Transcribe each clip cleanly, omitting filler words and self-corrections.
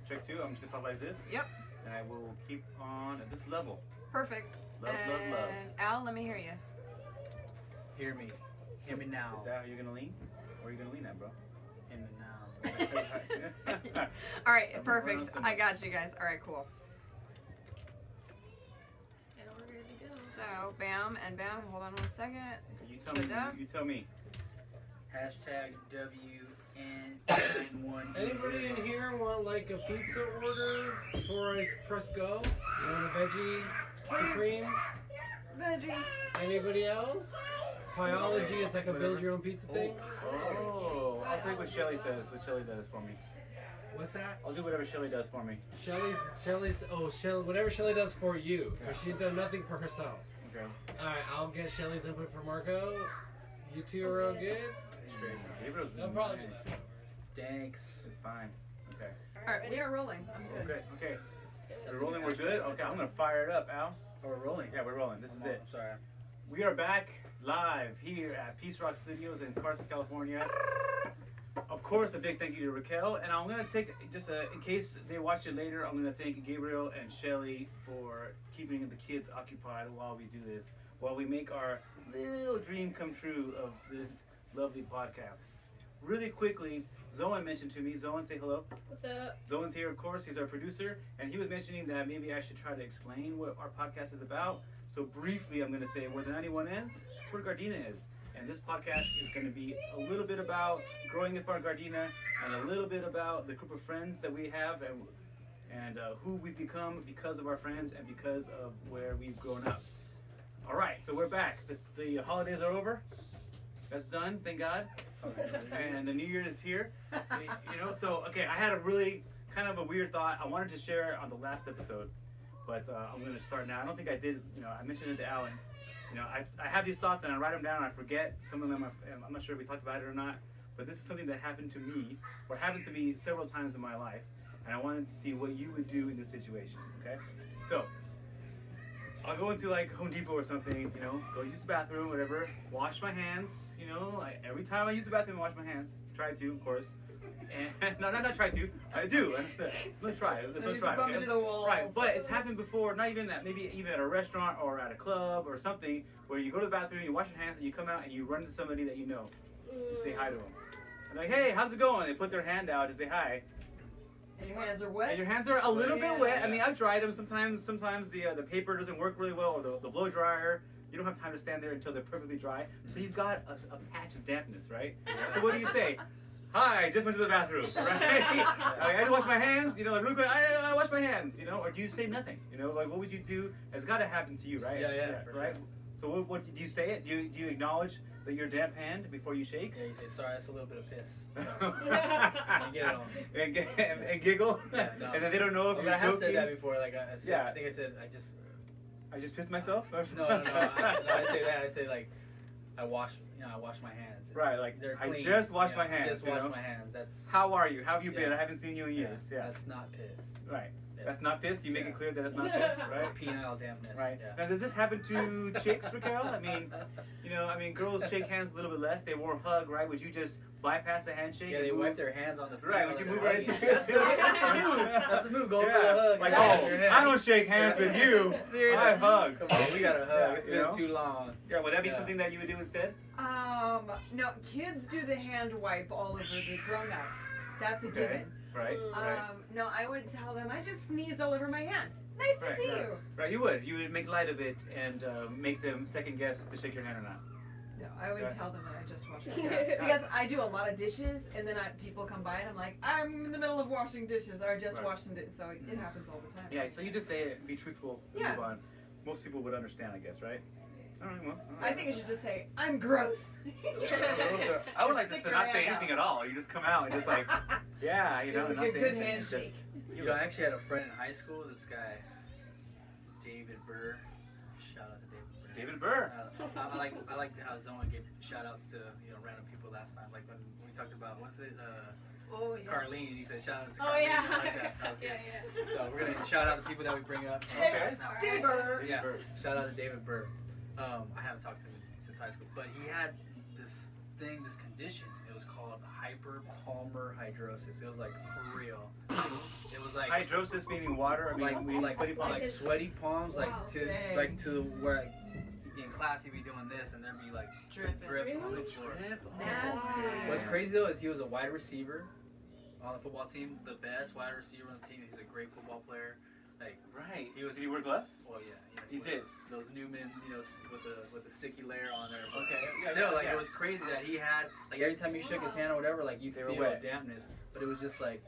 check 2. I'm just gonna talk like this. Yep. And I will keep on at this level. Perfect. Love, love, love. Al, let me hear you. Hear me. Hear me now. Is that how you're gonna lean? Where are you gonna lean at, bro? Hear me now. All right, I'm perfect. running I got you guys. All right, cool. And we're ready to go. So, bam and bam. Hold on 1 second. You tell me. Ta-da. You tell me. Hashtag WN91. Anybody in here want like a pizza order before I press go? You want a veggie supreme? Veggie. Anybody else? Biology is like a build your own pizza thing. Oh, I'll take what Shelly says. What Shelly does for me. What's that? I'll do whatever Shelly does for me. Whatever Shelly does for you, because she's done nothing for herself. Okay. Alright, I'll get Shelly's input for Marco. You two are all good? Straight. Gabriel's No problem. nice. Thanks. It's fine. Okay. All right, we are rolling. I'm good. Okay. Okay. We're rolling. We're good. Okay. I'm gonna fire it up, Al. Oh, we're rolling. Yeah, we're rolling. This is it. I'm sorry. We are back live here at Peace Rock Studios in Carson, California. Of course, a big thank you to Raquel, and I'm gonna take just in case they watch it later. I'm gonna thank Gabriel and Shelly for keeping the kids occupied while we do this, while we make our little dream come true of this lovely podcast. Really quickly, Zoan mentioned to me. Zoan, say hello. What's up? Zoan's here, of course. He's our producer, and he was mentioning that maybe I should try to explain what our podcast is about. So briefly, I'm going to say where the 91 ends, it's where Gardena is. And this podcast is going to be a little bit about growing up our Gardena and a little bit about the group of friends that we have and who we've become because of our friends and because of where we've grown up. All right, so we're back. The holidays are over. That's done, thank God. And the New Year is here. So, okay, I had a really kind of a weird thought I wanted to share on the last episode, but I'm going to start now. I don't think I did, I mentioned it to Alan. I have these thoughts and I write them down and I forget. Some of them, I'm not sure if we talked about it or not, but this is something that happened to me, or happened to me several times in my life, and I wanted to see what you would do in this situation, okay? So, I'll go into like Home Depot or something, go use the bathroom, whatever, wash my hands, every time I use the bathroom, I wash my hands. Try to, of course. And no, not try to. I do. Let's try. Let's So you try. just bump into the walls. Right, but it's happened before. Not even that. Maybe even at a restaurant or at a club or something, where you go to the bathroom, you wash your hands, and you come out and you run into somebody that you know. You say hi to them. And like, hey, how's it going? They put their hand out to say hi. And your hands are wet. And your hands are a little bit wet. I mean, I've dried them. Sometimes the paper doesn't work really well, or the blow dryer. You don't have time to stand there until they're perfectly dry. So you've got a patch of dampness, right? So what do you say? Hi, I just went to the bathroom, right? I had to wash my hands, like real quick, I wash my hands, or do you say nothing? Like what would you do? It's got to happen to you, right? Yeah, for right? sure. So what do you say it? Do you acknowledge that you're damp hand before you shake? Yeah, you say, sorry, that's a little bit of piss. And get it on. and giggle? Yeah, no. And then they don't know if But you're I have joking? said that before, like I said, Yeah. I think I said, I just pissed myself? no, I say that, I say like, I wash my hands. Right, like, They're I clean. just washed my I hands, just washed my hands, that's... How are you? How have you been? Yeah. I haven't seen you in years. Yeah. That's not piss. Right. Yeah. That's not piss? You make Yeah. it clear that it's not piss, right? Penile dampness. Right. Yeah. Now, does this happen to chicks, Raquel? I mean, girls shake hands a little bit less. They won't hug, right? Would you just bypass the handshake? Yeah, and they move? wipe their hands on the Right, floor would you when move they're right into hugging. it? That's the move. That's the move. Go for the hug. Like, Wrap your hands. I don't shake hands with you. Seriously. I hug. Come on, we got to hug. Yeah, It's you been know? too long. Yeah, would that be Yeah. something that you would do instead? No, kids do the hand wipe all over the grown-ups. That's a Okay. given. Right. Right. No, I would tell them I just sneezed all over my hand. Nice to Right, see right. you. Right, you would make light of it and make them second guess to shake your hand or not. No, I would Yeah. tell them that I just washed my hands. Because I do a lot of dishes, and then people come by and I'm like, I'm in the middle of washing dishes, or I just Right. washed some dishes, so it happens all the time. Yeah, so you just say it, be truthful, Yeah. move on. Most people would understand, I guess, right? All right, well, all I right. think I should just say, I'm gross. I would like Stick just to your not say hand anything out. at all. You just come out and just like, yeah, It and was not a say good anything. It's handshake. I actually had a friend in high school, this guy, David Burr. Shout out to David Burr. David Burr. I like how Zona gave shout outs to random people last time. Like when we talked about Oh, yes. Carlene, he said shout out to Oh Carlene. yeah. I like that. That was good. Yeah. So we're gonna shout out the people that we bring up. Okay. Now. David. Yeah. Burr. Shout out to David Burr. I haven't talked to him since high school, but he had this condition. It was called hyperpalmar hydrosis. It was like for real. It was like hydrosis meaning water. I mean, sweaty palms. like sweaty palms, like Wow. to Dang. like to where like, in class he'd be doing this and there'd be like Dripping. drips on Really? the floor. Nasty. What's crazy though is he was a wide receiver on the football team, the best wide receiver on the team. He's a great football player. Like Right. He was- Did he wear gloves? well, yeah, He with did. those Newman, with the sticky layer on there. But Okay. Yeah, still, like yeah. it was crazy that he had like every time you shook his hand or whatever, like you They were feel wet. dampness. But it was just like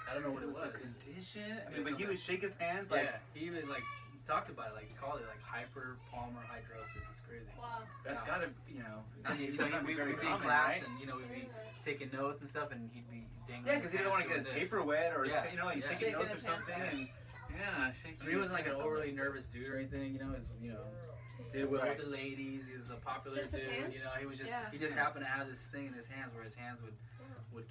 I don't know what It it was was. the condition. I It mean, was but he something- would shake his hands like Yeah, he even like talked about it, like he called it like hyperpalmar-hydrosis. It's crazy. Wow. that's Yeah. gotta And you you know, not be we'd very be in common, class right? and we'd be taking notes and stuff, and he'd be dangling. Yeah, because he doesn't want to get his paper wet or his, Yeah. he's Yeah. taking Shaking notes or his hands. something, and shaking. I mean, he wasn't like an his hands. overly nervous dude or anything, did well with the ladies. He was a popular Just his dude, hands? he was just Yeah. he just happened to have this thing in his hands where his hands would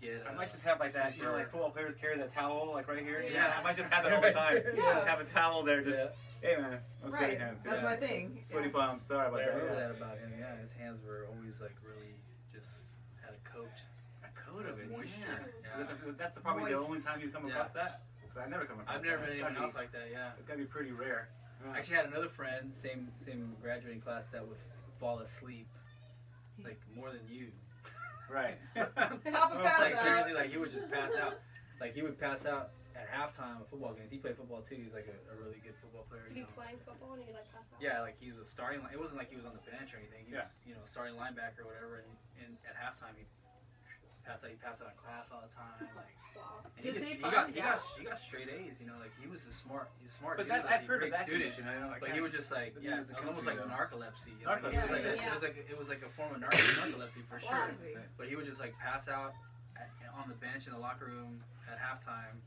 get. I might just have like that, super- like football players carry that towel like right here. Yeah. I might just have that all the time. Yeah. Just have a towel there, just Yeah. hey man, I'm sweaty Right. hands. That's yeah. my thing. Sweaty Yeah. palms. Sorry about I that. remember Yeah. that about him. Yeah, his hands were always like really just had a coat. A coat of it. Moisture. Yeah. Yeah. That's probably the Moist. only time you come Yeah. across that. But I've never come across I've never that. met It's anyone gotta else like that. Yeah. It's gotta be pretty rare. I actually had another friend, same graduating class, that would fall asleep like more than you. Right. Papa Well, pass Like out. seriously, like he would just pass out. Like he would pass out at halftime of football games. He played football too. He's like a really good football player. You You be know. playing football and you like pass out? Yeah, like he was a starting. It wasn't like he was on the bench or anything. He Yeah. was, starting linebacker or whatever. And at halftime, he passed out. He passed out in class all the time. Like, Wow. and Did he, just, they he find got he got out? he got straight A's. Like he was he's a smart But dude. that, like, I've heard of great that student. condition. I know. But he would just like, But yeah, he was it a was almost chemistry, like though. narcolepsy. Narcolepsy, It was like yeah. it was like a form of narcolepsy for sure. Wow. But he would just like pass out on the bench in the locker room at halftime.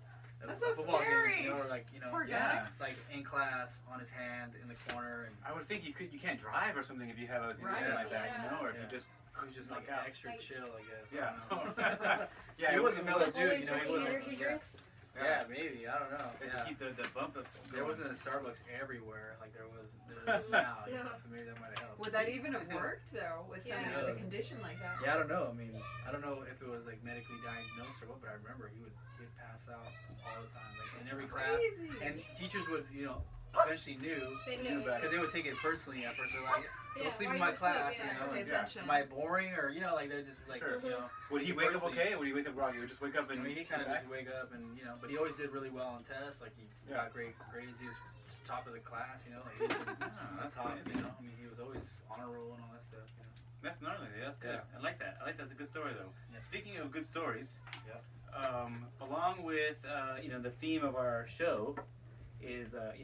Of That's so football scary. Games, or like Poor Yeah. like in class on his hand in the corner, and I would think you can't drive or something if you have a condition Right. like that, Yeah. or if Yeah. you just he was just like knock out. extra chill, I guess. I Yeah. don't know. Yeah, he it was a was- mellow it was dude, Always he drinking wasn't. energy drinks? Yeah, maybe. I don't know. They Yeah. just keep the bump ups. There wasn't a Starbucks everywhere like there is now. No. So maybe that might have helped. Would that even have worked though with somebody Yeah. with a condition like that? Yeah, I don't know. I mean, I don't know if it was like medically diagnosed or what, but I remember he'd pass out all the time, like in every class. Crazy. And teachers would, eventually knew They Knew knew. about because they would take it personally at first. They're like, Yeah, go sleep why in you my asleep? class, Yeah. Pay Yeah. attention. Am I boring or like they're just like Sure. Would he take it wake up personally. okay? Or would he wake up groggy? He would just wake up I and mean, he kind of just wake up and but he always did really well on tests. Like he Yeah. got great grades. He was top of the class. Like he was that's top. crazy. I mean, he was always honor roll and all that stuff. That's gnarly. That's good. Yeah. I like that. That's a good story though. Yeah. Speaking of good stories, Yeah. Along with the theme of our show is I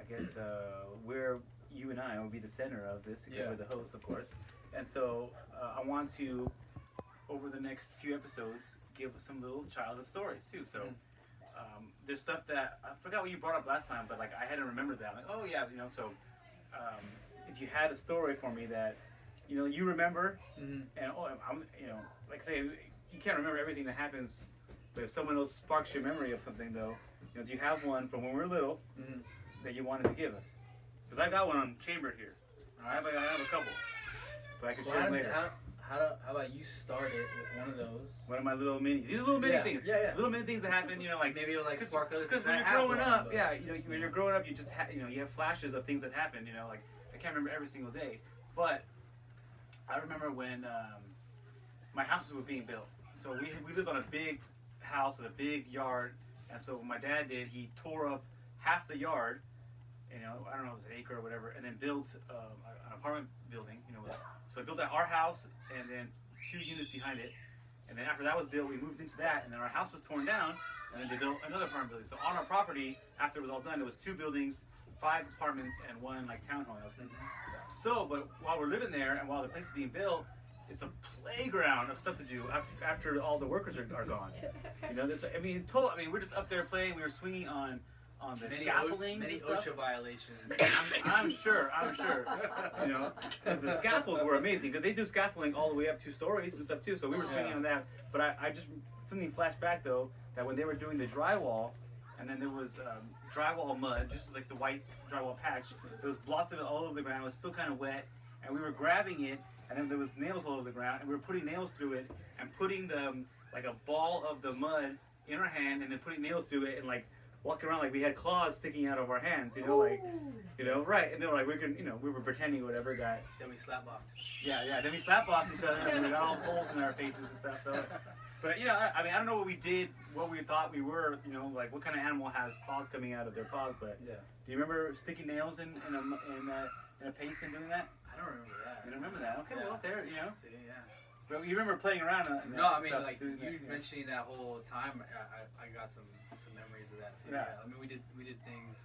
guess where you and I will be the center of this because Yeah. we're the hosts, of course. And so I want to, over the next few episodes, give some little childhood stories too. So there's stuff that I forgot what you brought up last time, but like I hadn't remembered that. Like, oh yeah, So if you had a story for me that you remember, Mm-hmm. and I'm like say you can't remember everything that happens, but if someone else sparks your memory of something though, do you have one from when we were little Mm-hmm. that you wanted to give us? Because I got one chambered here. I have a couple, but I can share them later. How about you start it with one of those? One of my little mini, these are little mini things, Yeah. little mini things that happen, like Maybe it'll like spark other because things. when I you're have growing one, up, but- yeah, when you're growing up, you just you have flashes of things that happen, like I can't remember every single day, but I remember when my houses were being built. So we lived on a big house with a big yard, and so what my dad did, he tore up half the yard, I don't know, it was an acre or whatever, and then built an apartment building, so he built our house and then 2 units behind it, and then after that was built, we moved into that, and then our house was torn down, and then they built another apartment building. So on our property, after it was all done, it was 2 buildings, 5 apartments, and 1 like townhome. So, but while we're living there and while the place is being built, it's a playground of stuff to do after all the workers are gone. We're just up there playing. We were swinging on the scaffoldings Many and stuff. OSHA violations. I'm sure. The scaffolds were amazing because they do scaffolding all the way up 2 stories and stuff too. So we were swinging on that. But I just something flashed back though that when they were doing the drywall, and then there was drywall mud, just like the white drywall patch. There was blotts of it all over the ground. It was still kind of wet, and we were grabbing it, and then there was nails all over the ground, and we were putting nails through it and putting like a ball of the mud in our hand and then putting nails through it and like walking around like we had claws sticking out of our hands, you know, like, you know, right? And they were like, we were pretending whatever that. Then we slap box. Yeah. Then we slapboxed each other and we got all holes in our faces and stuff. So, but you know, I mean, I don't know what we did, what we thought we were, you know, like what kind of animal has claws coming out of their paws. But Yeah. do you remember sticking nails in a paste and doing that? I don't remember that. You don't remember that? Okay, Yeah. well, there, you know. See, yeah. But you remember playing around. No, I mean, stuff, like doing you that, yeah. mentioning that whole time, I got some memories of that too. Yeah. Yeah. I mean, we did things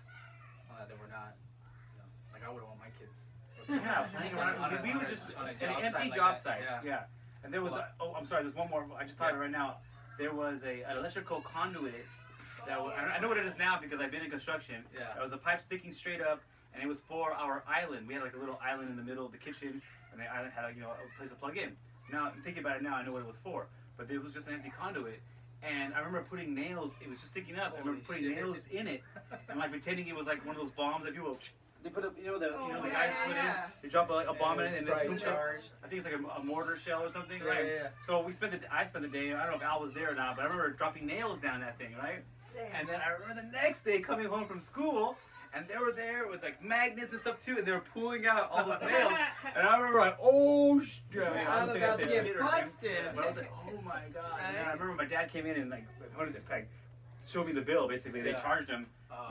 that were not, you know, like I wouldn't want my kids. Yeah, playing around. We were just on a an job empty site job like site. that. Yeah. And there was, I'm sorry, there's one more. I just thought of it right now. There was an electrical conduit that I know what it is now because I've been in construction. Yeah. There was a pipe sticking straight up, and it was for our island. We had like a little island in the middle of the kitchen, and the island had a place to plug in. Now I'm thinking about it now, I know what it was for, but it was just an empty conduit. And I remember putting nails. It was just sticking up. I remember putting nails in it, and like pretending it was like one of those bombs that people. They put up, the guys put in. They drop a bomb in it, and it booms up. I think it's like a mortar shell or something, right? Yeah. So I spent the day. I don't know if Al was there or not, but I remember dropping nails down that thing, right? And then I remember the next day coming home from school, and they were there with like magnets and stuff too, and they were pulling out all those nails. And I remember like, oh shit! I'm about to get busted. But I was like, oh my god! And then I remember my dad came in and like showed me the bill. Basically, they charged him, a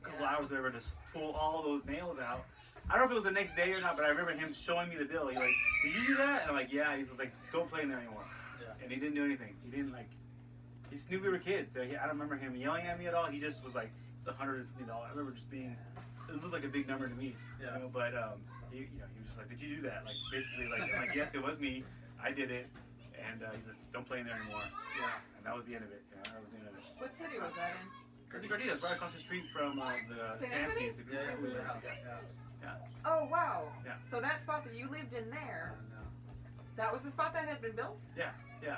couple hours or whatever to pull all those nails out. I don't know if it was the next day or not, but I remember him showing me the bill. He's like, "Did you do that?" And I'm like, "Yeah." He's just like, "Don't play in there anymore." Yeah. And he didn't do anything. He didn't like. He just knew we were kids. So I don't remember him yelling at me at all. He just was like, "It's $100." I remember just being. It looked like a big number to me. Yeah. But he was just like, "Did you do that?" Like basically, like I'm like, "Yes, it was me. I did it." And he's just, "Don't play in there anymore." Yeah. And that was the end of it. That was the end of it. What city was that in? Because Gardena is right across the street from the St. San Anthony's? Anthony's. Yeah, School yeah, there. yeah. Oh wow. Yeah. So that spot that you lived in there, No. that was the spot that had been built? Yeah.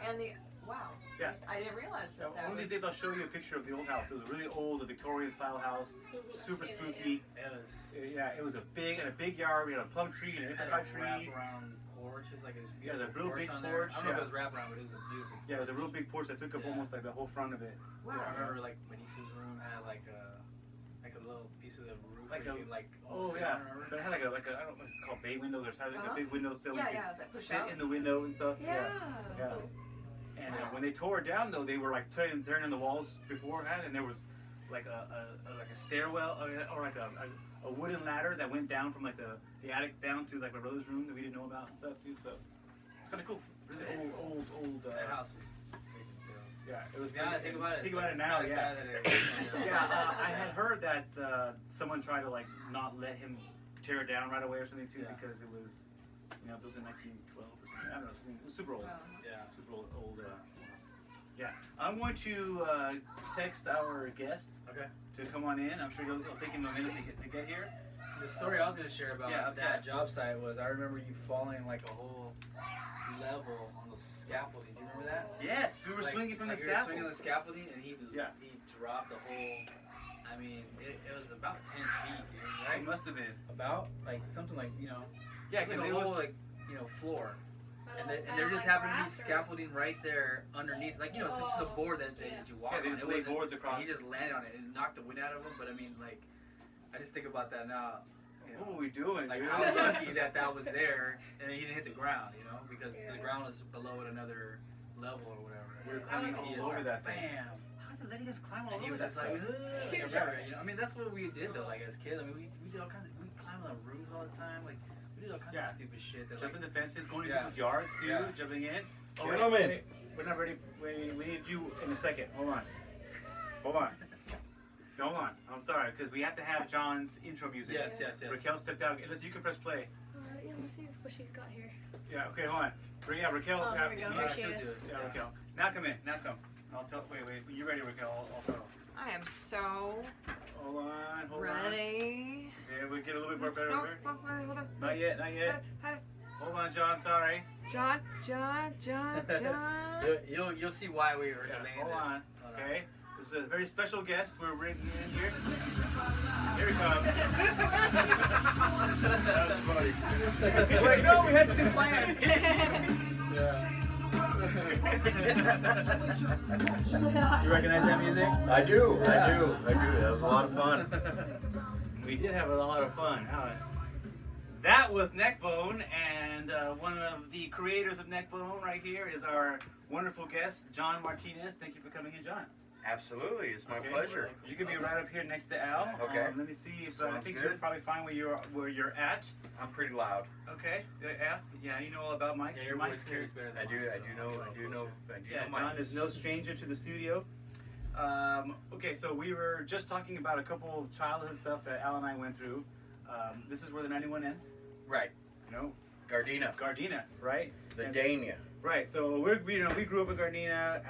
And wow. Yeah. I didn't realize that. One of these days I'll show you a picture of the old house. It was a really old, a Victorian style house, super spooky. It was. Yeah, it was a big yard. We had a plum tree and an Had apricot a tree. wraparound porch. It was like this Yeah, beautiful the real porch big on porch, there. I don't know yeah. if it was wraparound, but it was a beautiful. Yeah, it was a real big porch that took up Yeah. almost like the whole front of it. Wow. I remember like my niece's room had like a little piece of the roof Like where a- you could like Oh sit yeah, on, remember? but it had like a I don't know what it's called, bay windows or something, like a Uh-huh. big window sill. Yeah, you yeah, could that push sit out. in the window and stuff. Yeah. Yeah. And when they tore it down, though, they were like turning the walls beforehand, and there was like a stairwell or like a wooden ladder that went down from like the attic down to like my brother's room that we didn't know about and stuff too. So it's kind of cool. Really That is old. That house was freaking dope. Yeah, it was. Yeah, pretty- think about it. Think it's about it like- now. it's Yeah. kinda sad that it- Yeah, I had heard that someone tried to like not let him tear it down right away or something too Yeah. because it was, built in 1912 or something. I don't know, it was super old. Wow. Yeah. Super old house. Yeah, I'm going to text our guest Okay. to come on in. I'm sure it'll take him a minute to get here. The story I was gonna share about Yeah, that job site was I remember you falling like a whole level on the scaffolding. Do you remember that? Yes, we were swinging from the you were swinging the scaffolds. scaffolding and he Yeah. dropped the whole. I mean, it was about 10 feet, dude, It right? must have been. About like something like Yeah, it's like because a it whole was. floor. And there just happened to be scaffolding right there underneath. Like, it's just a board that you walk Yeah, on. they just It lay wasn't- boards across. He just landed on it and knocked the wind out of him. But I mean, like, I just think about that now. What were we doing? Like, dude? how lucky that was there and he didn't hit the ground, because the ground was below at another level or whatever. We were climbing And he all just, over that thing. Bam! How are they letting us climb all And he over was that just like, stuff? "Ugh." Remember, I mean, that's what we did though, like as kids. I mean, we did all kinds of, we climbed on roofs all the time, like we did all kinds Yeah. of stupid shit. That, Jumping like, the fences, going to Yeah. people's yards too, Yeah. jumping in. Gentlemen. We're not ready. We need you in a second. Hold on. Hold on. No, hold on. I'm sorry, because we have to have John's intro music. yes. Raquel stepped out. Unless you can press play. Yeah, let's see what she's got here. Yeah, okay, hold on. Yeah, Raquel. Oh, there we go. yeah, Here she she'll is. do it. Yeah, Raquel. Now come in. Now come. I'll tell. Wait. When you're ready, Raquel, I'll tell. I am so Hold on. Hold on. ready. Yeah, we'll get a little bit more better No, over. wait, hold on. Not yet. Not yet. Hold on, John. Sorry. John. You'll see why we were Yeah, delaying hold this. on. Hold Okay. This is a very special guest we're bringing in here. Here he comes. That's funny. Wait, no, we had something planned. Yeah. You recognize that music? I do. That was a lot of fun. We did have a lot of fun. That was Neckbone, and one of the creators of Neckbone right here is our wonderful guest, John Martinez. Thank you for coming in, John. Absolutely, it's my Okay. pleasure. You can be right up here next to Al. Okay. Let me see if I Sounds think good. you're probably fine where you're at. I'm pretty loud. Okay. Al, yeah, you know all about mics. Yeah, your Mics voice carry- carries better than I do know. Yeah, John is no stranger to the studio. Okay, so we were just talking about a couple of childhood stuff that Al and I went through. This is where the 91 ends. Right. You know, Gardena. Gardena, right? The And- Dania. Right. So we grew up in Gardena.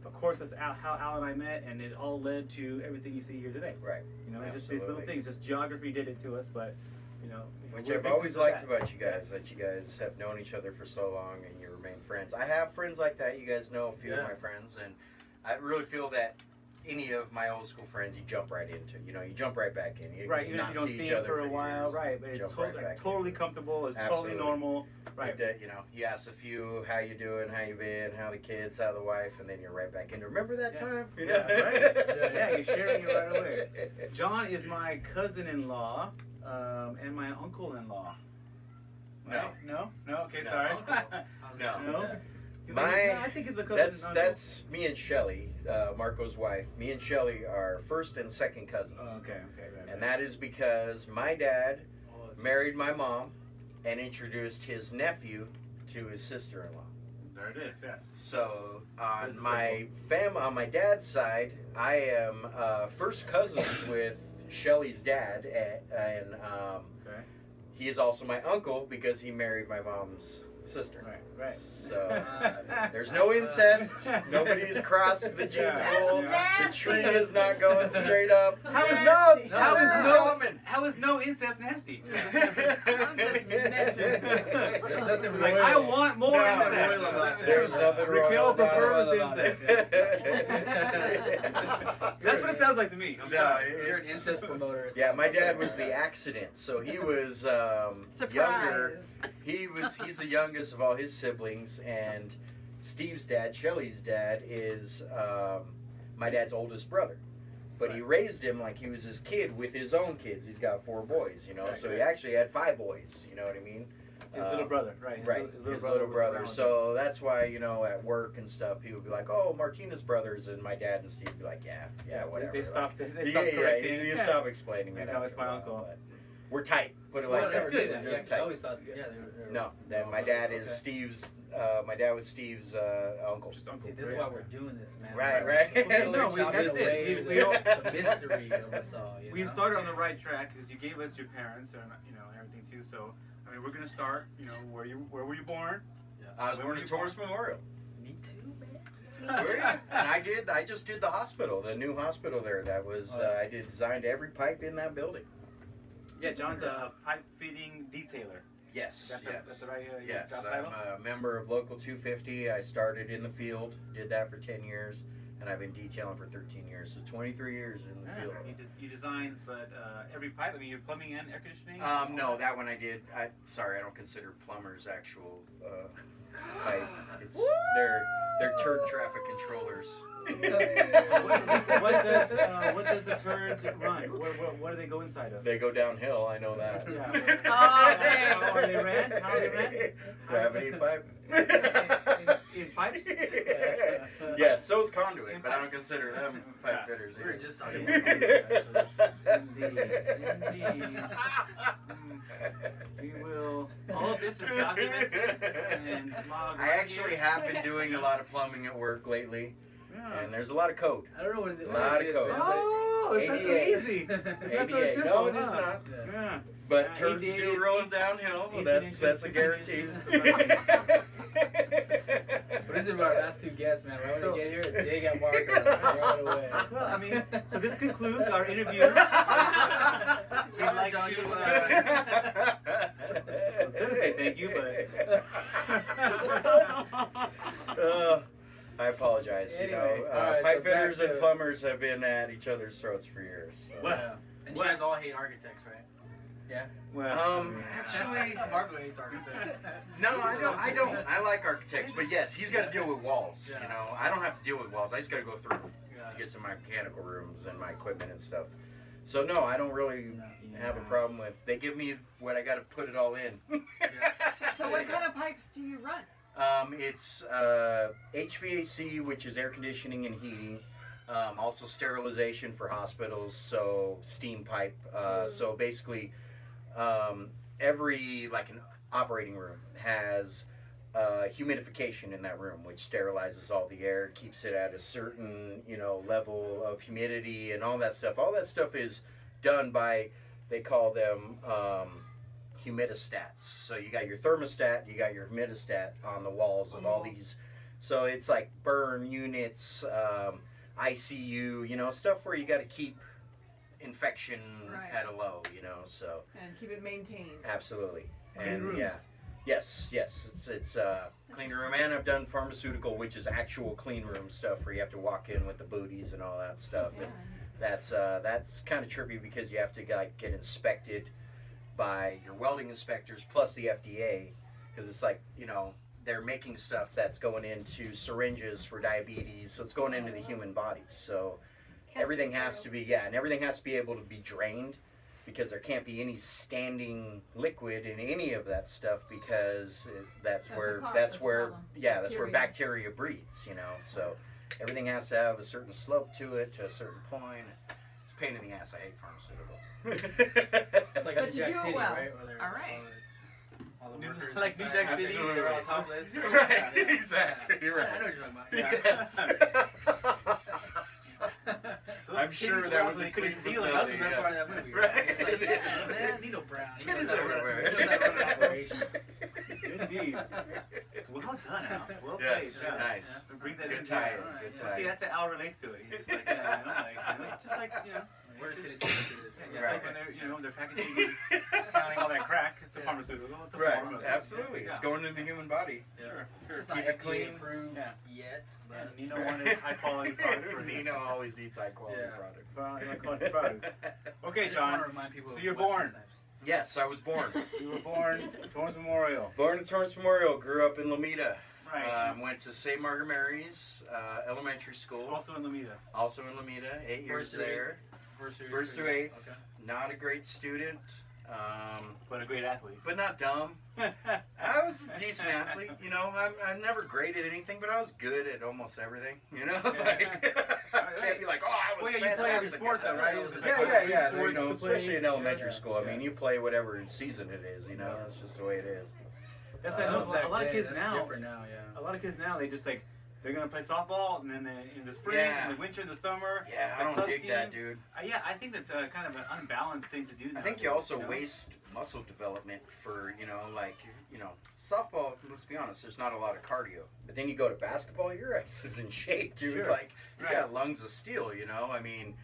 Of course, that's how Al and I met, and it all led to everything you see here today. Right. You know, just these little Absolutely. things. Just geography did it to us, but you know, Which we're I've always victims of liked that. about you guys, that you guys have known each other for so long and you remain friends. I have friends like that. You guys know a few of Yeah. my friends, and I really feel that any of my old school friends, you jump right into. You know, you jump right back in. You Right, even if not you don't see see each it other for a while, years, right? But it's jump right back in. totally comfortable. It's Absolutely. totally normal, right? You know, you ask a few, how you doing, how you been, how the kids, how the wife, and then you're right back into. Remember that Yeah. time? Yeah, right. Yeah, you're sharing it right away. John is my cousin-in-law and my uncle-in-law. Right? No. Okay, No. sorry. No. No. My- I think it's because That's me and Shelly, Marco's wife. Me and Shelly are first and second cousins. Oh, okay. Right, And that is because my dad Oh, that's- married my mom and introduced his nephew to his sister-in-law. There it is. Yes. So There's on the on my dad's side, I am first cousins with Shelly's dad, and Okay. he is also my uncle because he married my mom's sister. Right. So there's no incest. Nobody's crossed the gene Yeah. pool. That's The tree nasty. is not going straight up. How is Nasty. how is no incest nasty? I'm just messing. There's nothing Like royal. I want more No, incest. royal about that. There's nothing wrong Raquel with that. prefers about incest. Yeah. That's what it sounds like to me. I'm No, sorry. You're an incest promoter. or Yeah, something. my dad was the accident, so he was younger. Surprise. He's the youngest of all his siblings, and Steve's dad, Shelly's dad, is my dad's oldest brother. But he raised him like he was his kid with his own kids. He's got 4 boys, you know, Right, so he right. actually had 5 boys. You know what I mean? His little brother, right? Right, his little was brother. around with So that's why, you know, at work and stuff, people be like, "Oh, Martinez brothers," and my dad and Steve be like, "Yeah, him. whatever." They Like, stopped. They yeah, stopped correcting. you stop explaining it. No, after it's my a while, uncle. but We're tight. Put it Well, like that's that. good. We're just I tight. always thought, yeah, they were. No, then my dad is Steve's. My dad was Steve's uncle. Just uncle. See, this is why we're doing this, man. Right, right. Okay, no, Let's we- not that's get it. away. We the, don't- the mystery of us all. You We've know? started on the right track because you gave us your parents and everything too. So I mean, we're gonna start. Where were you born? I was born in Torrance Memorial. Me too, man. Where you? And I just did the hospital, the new hospital there. That was I designed every pipe in that building. Yeah, John's a pipe fitting detailer. Yes, That's the right Yes, job I'm title? a member of Local 250. I started in the field, did that for 10 years, and I've been detailing for 13 years, so 23 years in the field. You designed, but every pipe. I mean, your plumbing and air conditioning. No, that one I did. Sorry, I don't consider plumbers actual pipe. It's they're turd traffic controllers. what does the turns run? What do they go inside of? They go downhill. I know that. Yeah. Oh, man. How are they ran? How are they ran? Gravity pipe. In pipes? Yes, so's conduit, In but I don't pipes. consider them pipe fitters. We were either. just talking about Indeed. We will. All of this is documented and logged. I right actually here. have been doing a lot of plumbing at work lately, Yeah. and there's a lot of code. I don't know what it, Lot what of it is, code. man, Oh, it's not so ADA. easy. It's not so ADA. simple. No, it is huh? not. Yeah. Yeah. But Yeah, turds ADA do is roll 18 downhill. 18 That's inches, a 16 guarantee. inches. What is it about our last 2 guests, man? Right when So- they get here, they got markers right away. Well, I mean, so this concludes our interview. We'd like to. I was gonna say thank you, but. I apologize. Anyway, alright, pipe so fitters back and to- plumbers have been at each other's throats for years. So. Well, Yeah. And you guys all hate architects, right? Yeah. Well, Actually, Marvel hates architects. no, I don't. I like architects, but yes, he's got to deal with walls. Yeah. You know, I don't have to deal with walls. I just got to go through Yeah. to get to my mechanical rooms and my equipment and stuff. So no, I don't really have a problem with. They give me what I got to put it all in. So what kind of pipes do you run? It's HVAC, which is air conditioning and heating. Also sterilization for hospitals, so steam pipe. So basically, every like an operating room has humidification in that room, which sterilizes all the air, keeps it at a certain level of humidity and all that stuff. All that stuff is done by, they call them humidistats. So you got your thermostat, you got your humidistat on the walls of all these. So it's like burn units, ICU, stuff where you got to keep infection Right. at a low, so And keep it maintained. absolutely. Clean And rooms. yeah. Yes, it's clean room, and I've done pharmaceutical, which is actual clean room stuff where you have to walk in with the booties and all that stuff. Yeah. And that's kind of trippy because you have to get inspected by your welding inspectors plus the FDA, because it's like they're making stuff that's going into syringes for diabetes, so it's going into the human body. So everything has to be and everything has to be able to be drained, because there can't be any standing liquid in any of that stuff, because that's where that's a problem. that's where Bacteria. bacteria breeds. So everything has to have a certain slope to it, to a certain point. It's a pain in the ass. I hate pharmaceutical. It's like But New you Jack do it City, well. right? Where they're- All right. All the New- workers like New inside. Jack City, They're all topless. Right, Yeah, yeah. exactly, Yeah. right. I know what you're talking about. Yes. Those I'm titties sure were that out was so a you couldn't clean feel it. That was the facility. best part of that movie. Right. Right? It's like, It yeah, is. man, Nino Brown. He Titties knows how to run- everywhere. he knows how to run an operation. Indeed. Well done, Al. Well played. Yes, Yeah. nice. Yeah. Bring that Good in. tie. Alright, Good yeah. tie. See, that's how Al relates to it. He's just like, just like, Where did it just Right. like when they're packaging, handling all that crack. It's a Yeah. pharmaceutical. It's a Right, form of absolutely. Yeah. It's going into the human body. Sure. It's Sure. not Keep it FDA clean. approved Yeah. yet, but And Nino wanted high quality product for Nino always needs high quality Yeah. products. So high quality product. Okay, I just want John. to remind people. So of you're Wesley born. Snipes. Yes, I was born. You were born Torrance Memorial. Born at Torrance Memorial. Grew up in Lomita. Right. Went to St. Margaret Mary's Elementary School. Also in Lomita. Also in Lomita. 8 years First through there. First First through eighth. Okay. Not a great student. But a great athlete. But not dumb. I was a decent athlete, I never graded anything, but I was good at almost everything, Can't be like, oh, I was Well, yeah, you fantastic. play every sport though, right? Yeah, Sports to play. especially in elementary Yeah. school. I mean, you play whatever season it is, That's just the way it is. That's That like was a lot of kids That's now. different now, yeah. A lot of kids now, they just like they're gonna play softball, and then in the spring, Yeah. in the winter, in the summer. Yeah, it's I a don't club dig team. that, dude. Yeah, I think that's kind of an unbalanced thing to do. I think nowadays, you also know? waste muscle development for, softball, let's be honest, there's not a lot of cardio. But then you go to basketball, your ass is in shape, dude. Sure. Like, you Right. got lungs of steel, I mean,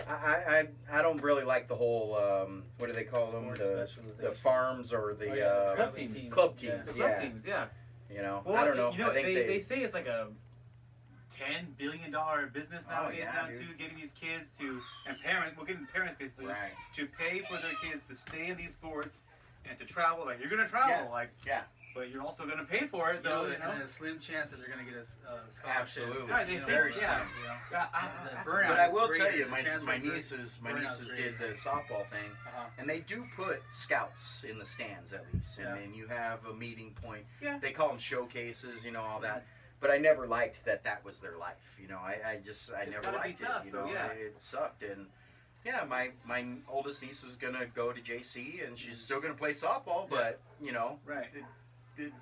I don't really like the whole, what do they call them? Sports The specialization. farms or the Oh, yeah, club traveling teams. club Yeah. teams, The club yeah. teams, yeah. Well, I don't know. I think they say it's like a $10 billion business Oh, nowadays yeah, now dude. too, getting these kids to and parents, well, getting parents basically Right. to pay for their kids to stay in these sports and to travel. Like you're gonna travel, Yeah. like Yeah. but you're also gonna pay for it You know, though. and a slim chance that they're going to get a scholarship. Absolutely. Right, they You know, think- Very yeah. slim. You know? I- burnout But I is will greater. tell you, The my chance for nieces burnout's did the softball thing, Uh-huh. and they do put scouts in the stands at least, and Yeah. then you have a meeting point. Yeah. They call them showcases, all that. But I never liked that was their life. I never gotta be liked tough, it. though, yeah. It sucked, and yeah, my oldest niece is gonna go to JC, and she's still gonna play softball, but right.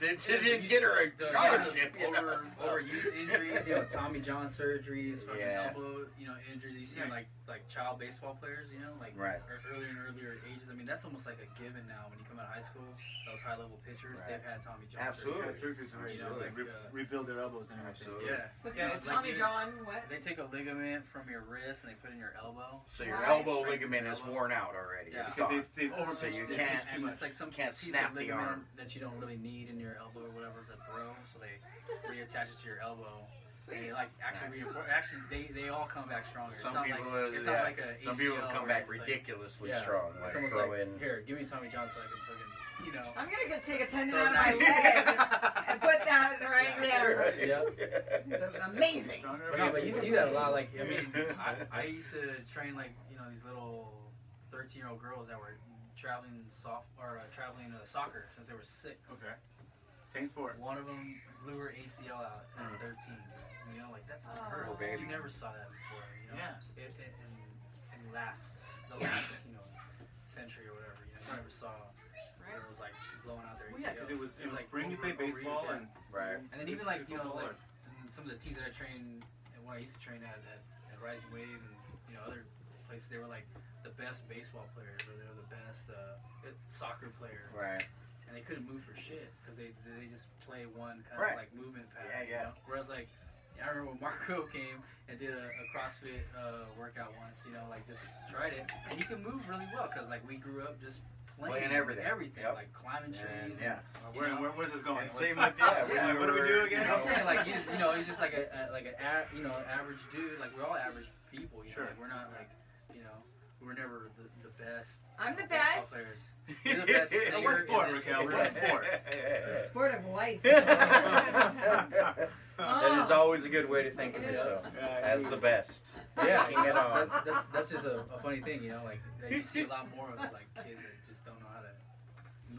they didn't get her a scholarship. Overuse injuries, Tommy John surgeries, fucking Yeah. elbow, injuries you see in like child baseball players, like Right. earlier and earlier ages. I mean, that's almost like a given now. When you come out of high school, those high level pitchers, Right. they've had Tommy John Absolutely. Got surgery. surgeries already, Absolutely. to rebuild their elbows and everything. Absolutely. Yeah. What's Yeah, this? it's like Tommy you- John, what? They take a ligament from your wrist and they put it in your elbow. So your Right. elbow Strengthens ligament your is elbow. worn out already. Yeah. It's Because gone. they've over So you They- can't- and it's like some can't piece snap of the ligament arm. that you don't really need in your elbow or whatever to throw, so they reattach it to your elbow. They like actually reinforce. Actually, they all come back stronger. Some it's not people, like, it's not like a some people have ACL come where back it's like- ridiculously yeah, strong. It's Like almost throw like, in. here, give me Tommy John so I can fucking, you know. I'm gonna take a tendon Throw out of my it leg and put that right Yeah. there. Yeah. Amazing. Stronger But no, but you see that a lot. Like, I Yeah. mean, I used to train like these little 13-year-old girls that were traveling traveling soccer since they were 6. Okay. Same sport. One of them blew her ACL out at 13. You know, like that's unheard of. Oh, baby. You never saw that before. You know, Yeah. in the last century or whatever. You know, you never saw girls like blowing out their ACLs. Well, yeah, because it was like spring. You over- play over baseball years, and Right. and then It even was like football like or- in some of the teams that I trained and when I used to train at Rising Wave and other places, they were like the best baseball players or they were the best soccer player, Right. and they couldn't move for shit because they just play one kind Right. of like movement pattern. Yeah, yeah. Whereas like I remember when Marco came and did a CrossFit workout once, like just tried it, and he could move really well because like we grew up just playing everything. Yep. like climbing trees. Yeah. where's this going? And same with when Yeah, you what do we were- do again? You know what I'm saying? Like he's just like an average dude. Like we're all average people. Sure. Like we're not like we're never the best. I'm the baseball best. Players. You're the best singer What sport, in this Raquel? room. What sport? The sport of life. That is always a good way to think of yourself as the best. Yeah, King it on. that's just a funny thing, like that you see a lot more of like kids that just don't know how to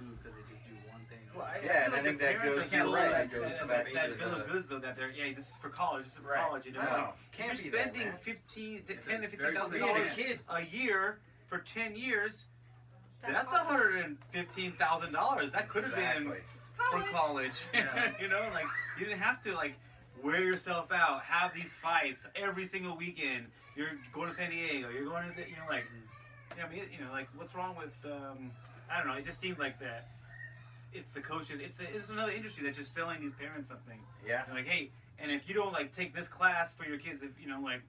move because they just do one thing. Well, Yeah, and feel I think the that parents goes are can't so lie. like, That goes that back that to bill the- of goods though that they're this is for college, this is for Right. college. No, Like, can't if be you're that, spending man. 10 to It's 50 very thousand Being a dollars kid. a year for 10 years. That's awesome. $115,000. That could have been for college. Yeah. Like you didn't have to like wear yourself out, have these fights every single weekend. You're going to San Diego. You're going to like. I mean, like what's wrong with? I don't know. It just seemed like that. It's the coaches. It's another industry that's just selling these parents something. Yeah. They're like, hey, and if you don't like take this class for your kids, if like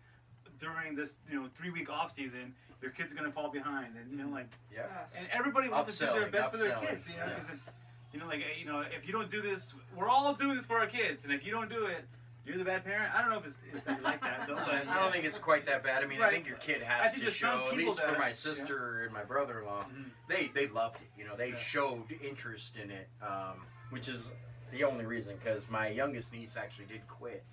during this 3-week off season, your kids are gonna fall behind, and like. Yeah. And everybody wants to do their Upselling, best for their upselling, kids, yeah. because it's, if you don't do this, we're all doing this for our kids, and if you don't do it, you're the bad parent. I don't know if it's like that though, but I don't think it's quite that bad. I mean, I Right. think your kid I has think to there's some show, at people least for that- my sister and my brother-in-law, Mhm. they loved it. They Yeah. showed interest in it, which is the only reason, because my youngest niece actually did quit,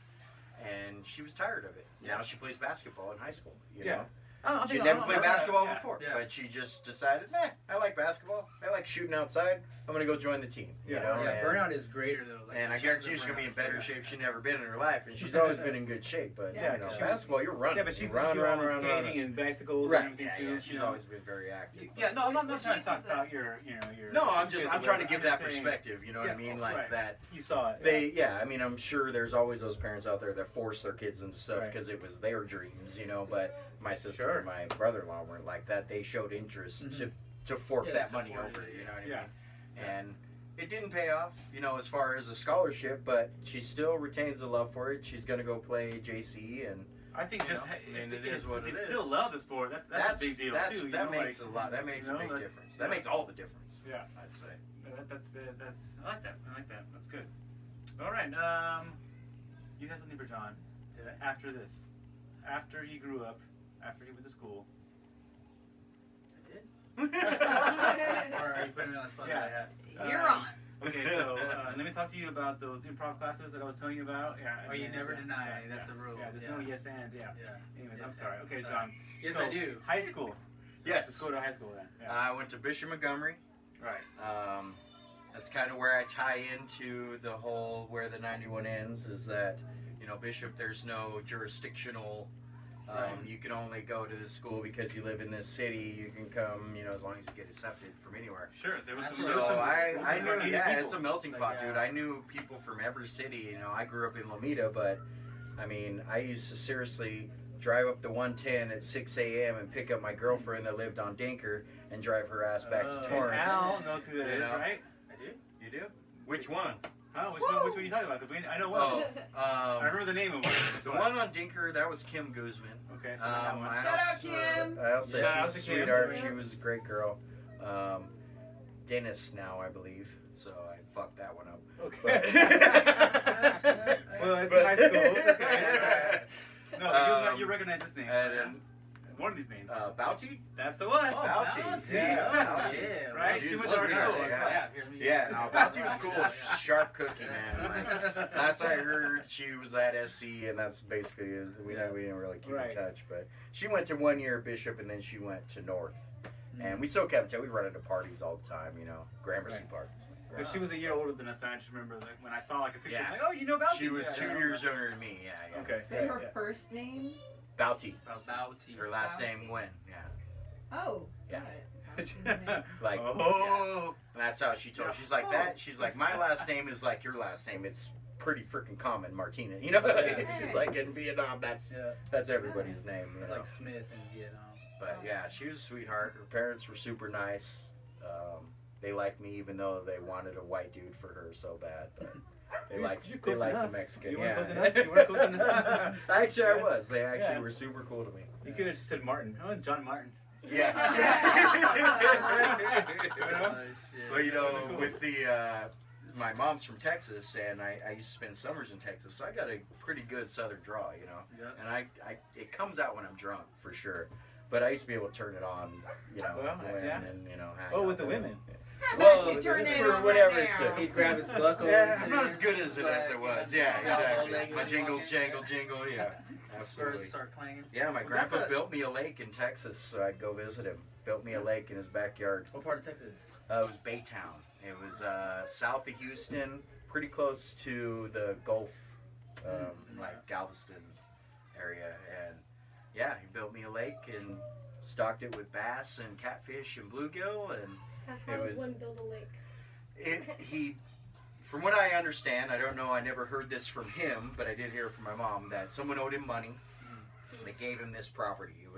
and she was tired of it. Now she plays basketball in high school, you Yeah. know. I She'd never played basketball yeah. before, Yeah. but she just decided, I like basketball. I like shooting outside. I'm going to go join the team, you Yeah. know. Yeah, and, burnout is greater though. Like, and the I chances guarantee of you she's going to be in burnout. better shape she's never been in her life, and she's always been in good shape. But, Yeah, basketball, you're running. Yeah, but she's you run, skating and bicycles Right. and everything Yeah, too. yeah, she's always been very active. Yeah, no, I'm not But trying to she talk uses about your. No, I'm kids or trying to whatever. give I'm that just saying, perspective. You know what I Yeah, mean? Like right. that. You saw it. I mean, I'm sure there's always those parents out there that force their kids into stuff Right. because it was their dreams, But my sister Sure. and my brother-in-law weren't like that. They showed interest Mhm. to fork Yeah, that they money supported over. it, You know what I Yeah. mean? And it didn't pay off, as far as a scholarship, but she still retains the love for it. She's gonna go play JC, and I think just I mean, it it's- is what they it is. still love the sport. That's a big deal too. That makes a lot. That makes a big like, difference. That makes all the difference. Yeah. I'd say. That's I like that. That's good. All right. You had something for John. Did I? After this, after he grew up, after he went to school. I did? Or are you putting me on the spot? Yeah. that I have? You're on. Okay, so let me talk to you about those improv classes that I was telling you about. Yeah. Oh, you and- never yeah, deny yeah, any, that's yeah. the rule. Yeah, there's Yeah. no yes and. Yeah. Yeah. Anyways, Yes I'm sorry. and. Okay, Sorry. John. Yes, So, I do. High school. Yes. Let's go to high school then. Yeah. I went to Bishop Montgomery. Right. That's kind of where I tie into the whole where the 91 ends is that, Bishop, there's no jurisdictional, you can only go to this school because you live in this city. You can come, as long as you get accepted from anywhere. Sure. There was some. So there was some- there was I some knew, Gardena yeah, people. it's a melting Like, pot, yeah. dude. I knew people from every city. I grew up in Lomita, but I mean, I used to seriously drive up the 110 at 6 a.m. and pick up my girlfriend that lived on Dinker and drive her ass back Oh. to And Torrance. Al knows who that You is, know. right? I do? You do? Which one? Oh, which one are you talking about? Because I know one. Oh, I remember the name of one. the one on Dinker, that was Kim Guzman. Okay, so that one. I Shout out, also- Kim. I also Shout out she's a to Kim. sweetheart. She was a great girl. Dennis now, I believe. so I fucked that one up. Okay. Well, it's high school. It's okay. No, you recognize this name. And, One of these names. Bounty? That's the one. Oh, Bounty. Bounty. Yeah, Bounty. Yeah, Right? Dude, She went so to our good, school. yeah. That's why. Yeah, no, Bounty was cool. Sharp cookie, man. Like, last I heard, she was at SC, and that's basically it. We didn't really keep Right. in touch. But she went to 1 year at Bishop, and then she went to North. And we still kept in touch. We run into parties all the time, you know, Gramercy Right. parties. But she was a year older than us, and I just remember like, when I saw like a picture, Yeah. I'm like, oh, you know about She was 2 years younger than me. Yeah. Okay. And her Yeah. first name? Bounty. Bounty. Her last Bounty. name Gwen. Yeah. Oh. Yeah. Got it. Like, Oh. and that's how she told. She's like that. She's like, my last name is like your last name. It's pretty freaking common, Martina. You know, she's like in Vietnam. That's everybody's name. You It's know? like Smith in Vietnam. But yeah, she was a sweetheart. Her parents were super nice. They liked me, even though they wanted a white dude for her so bad. But they liked You're they close liked enough. the Mexican. You weren't Yeah. close enough. You weren't close enough. Actually, I was. They actually Yeah. were super cool to me. You could have just said Martin. Oh, John Martin. Yeah. Oh, shit. Well, you know, with the my mom's from Texas, and I used to spend summers in Texas, so I got a pretty good Southern draw, you know. Yeah. And I it comes out when I'm drunk for sure, but I used to be able to turn it on, you know, Well, when, yeah. and you know. hang Oh, out with the there. women. How Well, about you turn it for on whatever right it now? took. He'd grab his buckles. Yeah, I'm not as good as it as I was. Yeah, Yeah, exactly. like, My when jingles, you walk in. jangle, jingle. Yeah, absolutely. Spurs start clanging. Yeah, my Well, grandpa that's a- built me a lake in Texas, so I'd go visit him. Built me a lake in his backyard. What part of Texas? It was Baytown. It was south of Houston, pretty close to the Gulf, like Galveston area. And yeah, he built me a lake and stocked it with bass and catfish and bluegill. And How It does was- one build a lake? he, from what I understand, I don't know, I never heard this from him, but I did hear it from my mom that someone owed him money. They gave him this property. It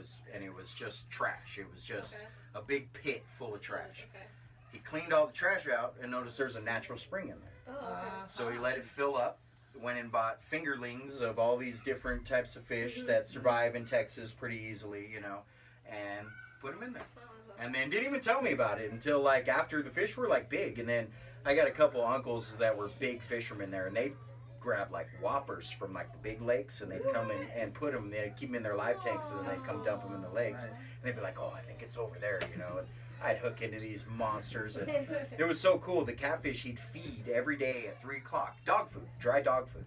was just trash. It was just Okay. a big pit full of trash. Okay. He cleaned all the trash out and noticed there's a natural spring in there. Oh, okay. So he let it fill up, went and bought fingerlings of all these different types of fish that survive in Texas pretty easily, you know, and put them in there. Oh, that's And then didn't even tell me about it until like after the fish were like big. And then I got a couple uncles that were big fishermen there, and they'd grab like whoppers from like the big lakes, and they'd come in and put them, they'd keep them in their live tanks, and then they'd come dump them in the lakes. Nice. And they'd be like, oh, I think it's over there, you know. And I'd hook into these monsters. And it was so cool. The catfish he'd feed every day at 3 o'clock. Dog food, dry dog food.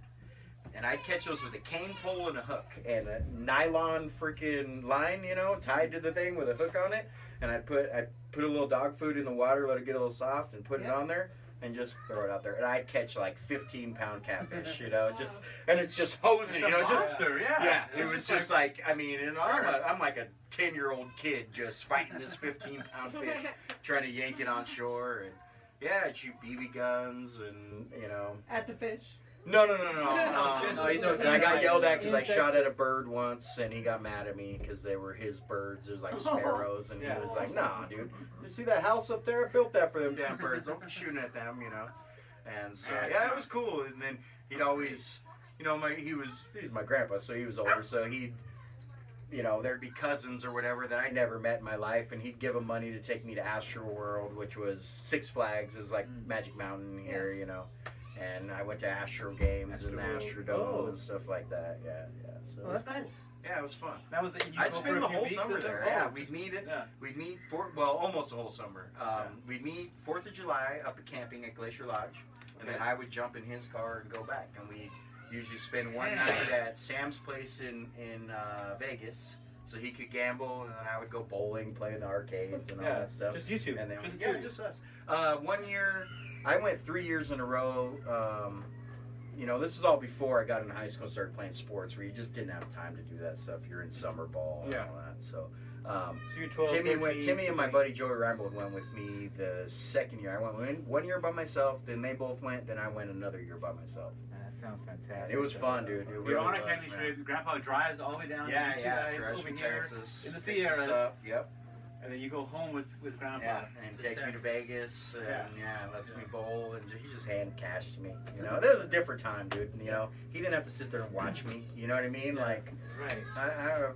And I'd catch those with a cane pole and a hook and a nylon freaking line, you know, tied to the thing with a hook on it. And I'd put a little dog food in the water, let it get a little soft, and put it on there, and just throw it out there. And I'd catch like 15-pound catfish, you know, just and it's just hosing, you know, just monster, yeah. yeah. It was just like, I mean, you know, I'm like a 10-year-old kid just fighting this 15-pound fish, trying to yank it on shore, and yeah, I'd shoot BB guns, and you know. At the fish. No. Just- And I got yelled at because I In shot at a Texas. bird once, and he got mad at me because they were his birds. It was like sparrows, and Yeah. he was like, "Nah, dude, you see that house up there? I built that for them damn birds. Don't be shooting at them, you know." And so That's yeah, it nice. was cool. And then he'd always, you know, he's my grandpa, so he was older, so he'd. You know, there'd be cousins or whatever that I never met in my life, and he'd give them money to take me to Astro World, which was Six Flags, is like Magic Mountain here, you know. And I went to Astro Games and the Astro Astrodome World. Oh. and stuff like that. Yeah. So Oh, it was that's nice. cool. Yeah, it was fun. That was the. You I'd go for spend a the few whole weeks summer or there. something? Yeah, Oh, we'd meet it. Yeah. We'd meet almost the whole summer. We'd meet 4th of July up at camping at Glacier Lodge, and then I would jump in his car and go back, and we'd usually spend one night at Sam's place in Vegas, so he could gamble, and then I would go bowling, play in the arcades, and all Yeah, that stuff. just you two. And then Just yeah, you. just us. 1 year, I went 3 years in a row. You know, this is all before I got in high school and started playing sports, where you just didn't have time to do that stuff. You're in summer ball and Yeah. all that. So So you're 12, Timmy 13, and my buddy Joey Reinbold went with me the second year. I went 1 year by myself, then they both went, then I went another year by myself. That sounds fantastic. And it was fun, dude. It You're really on a was, camping man. trip. Grandpa drives all the way down. Yeah, you two yeah. guys Drives over from here Texas, in the picks us Sierras. up. Yep. and then you go home with Grandpa. Yeah, and To takes me to Texas. Vegas, and lets me Yeah. bowl, and he just hand cashed me. You know, that was a different time, dude. You know, he didn't have to sit there and watch me. You know what I mean? Yeah. Like, Right.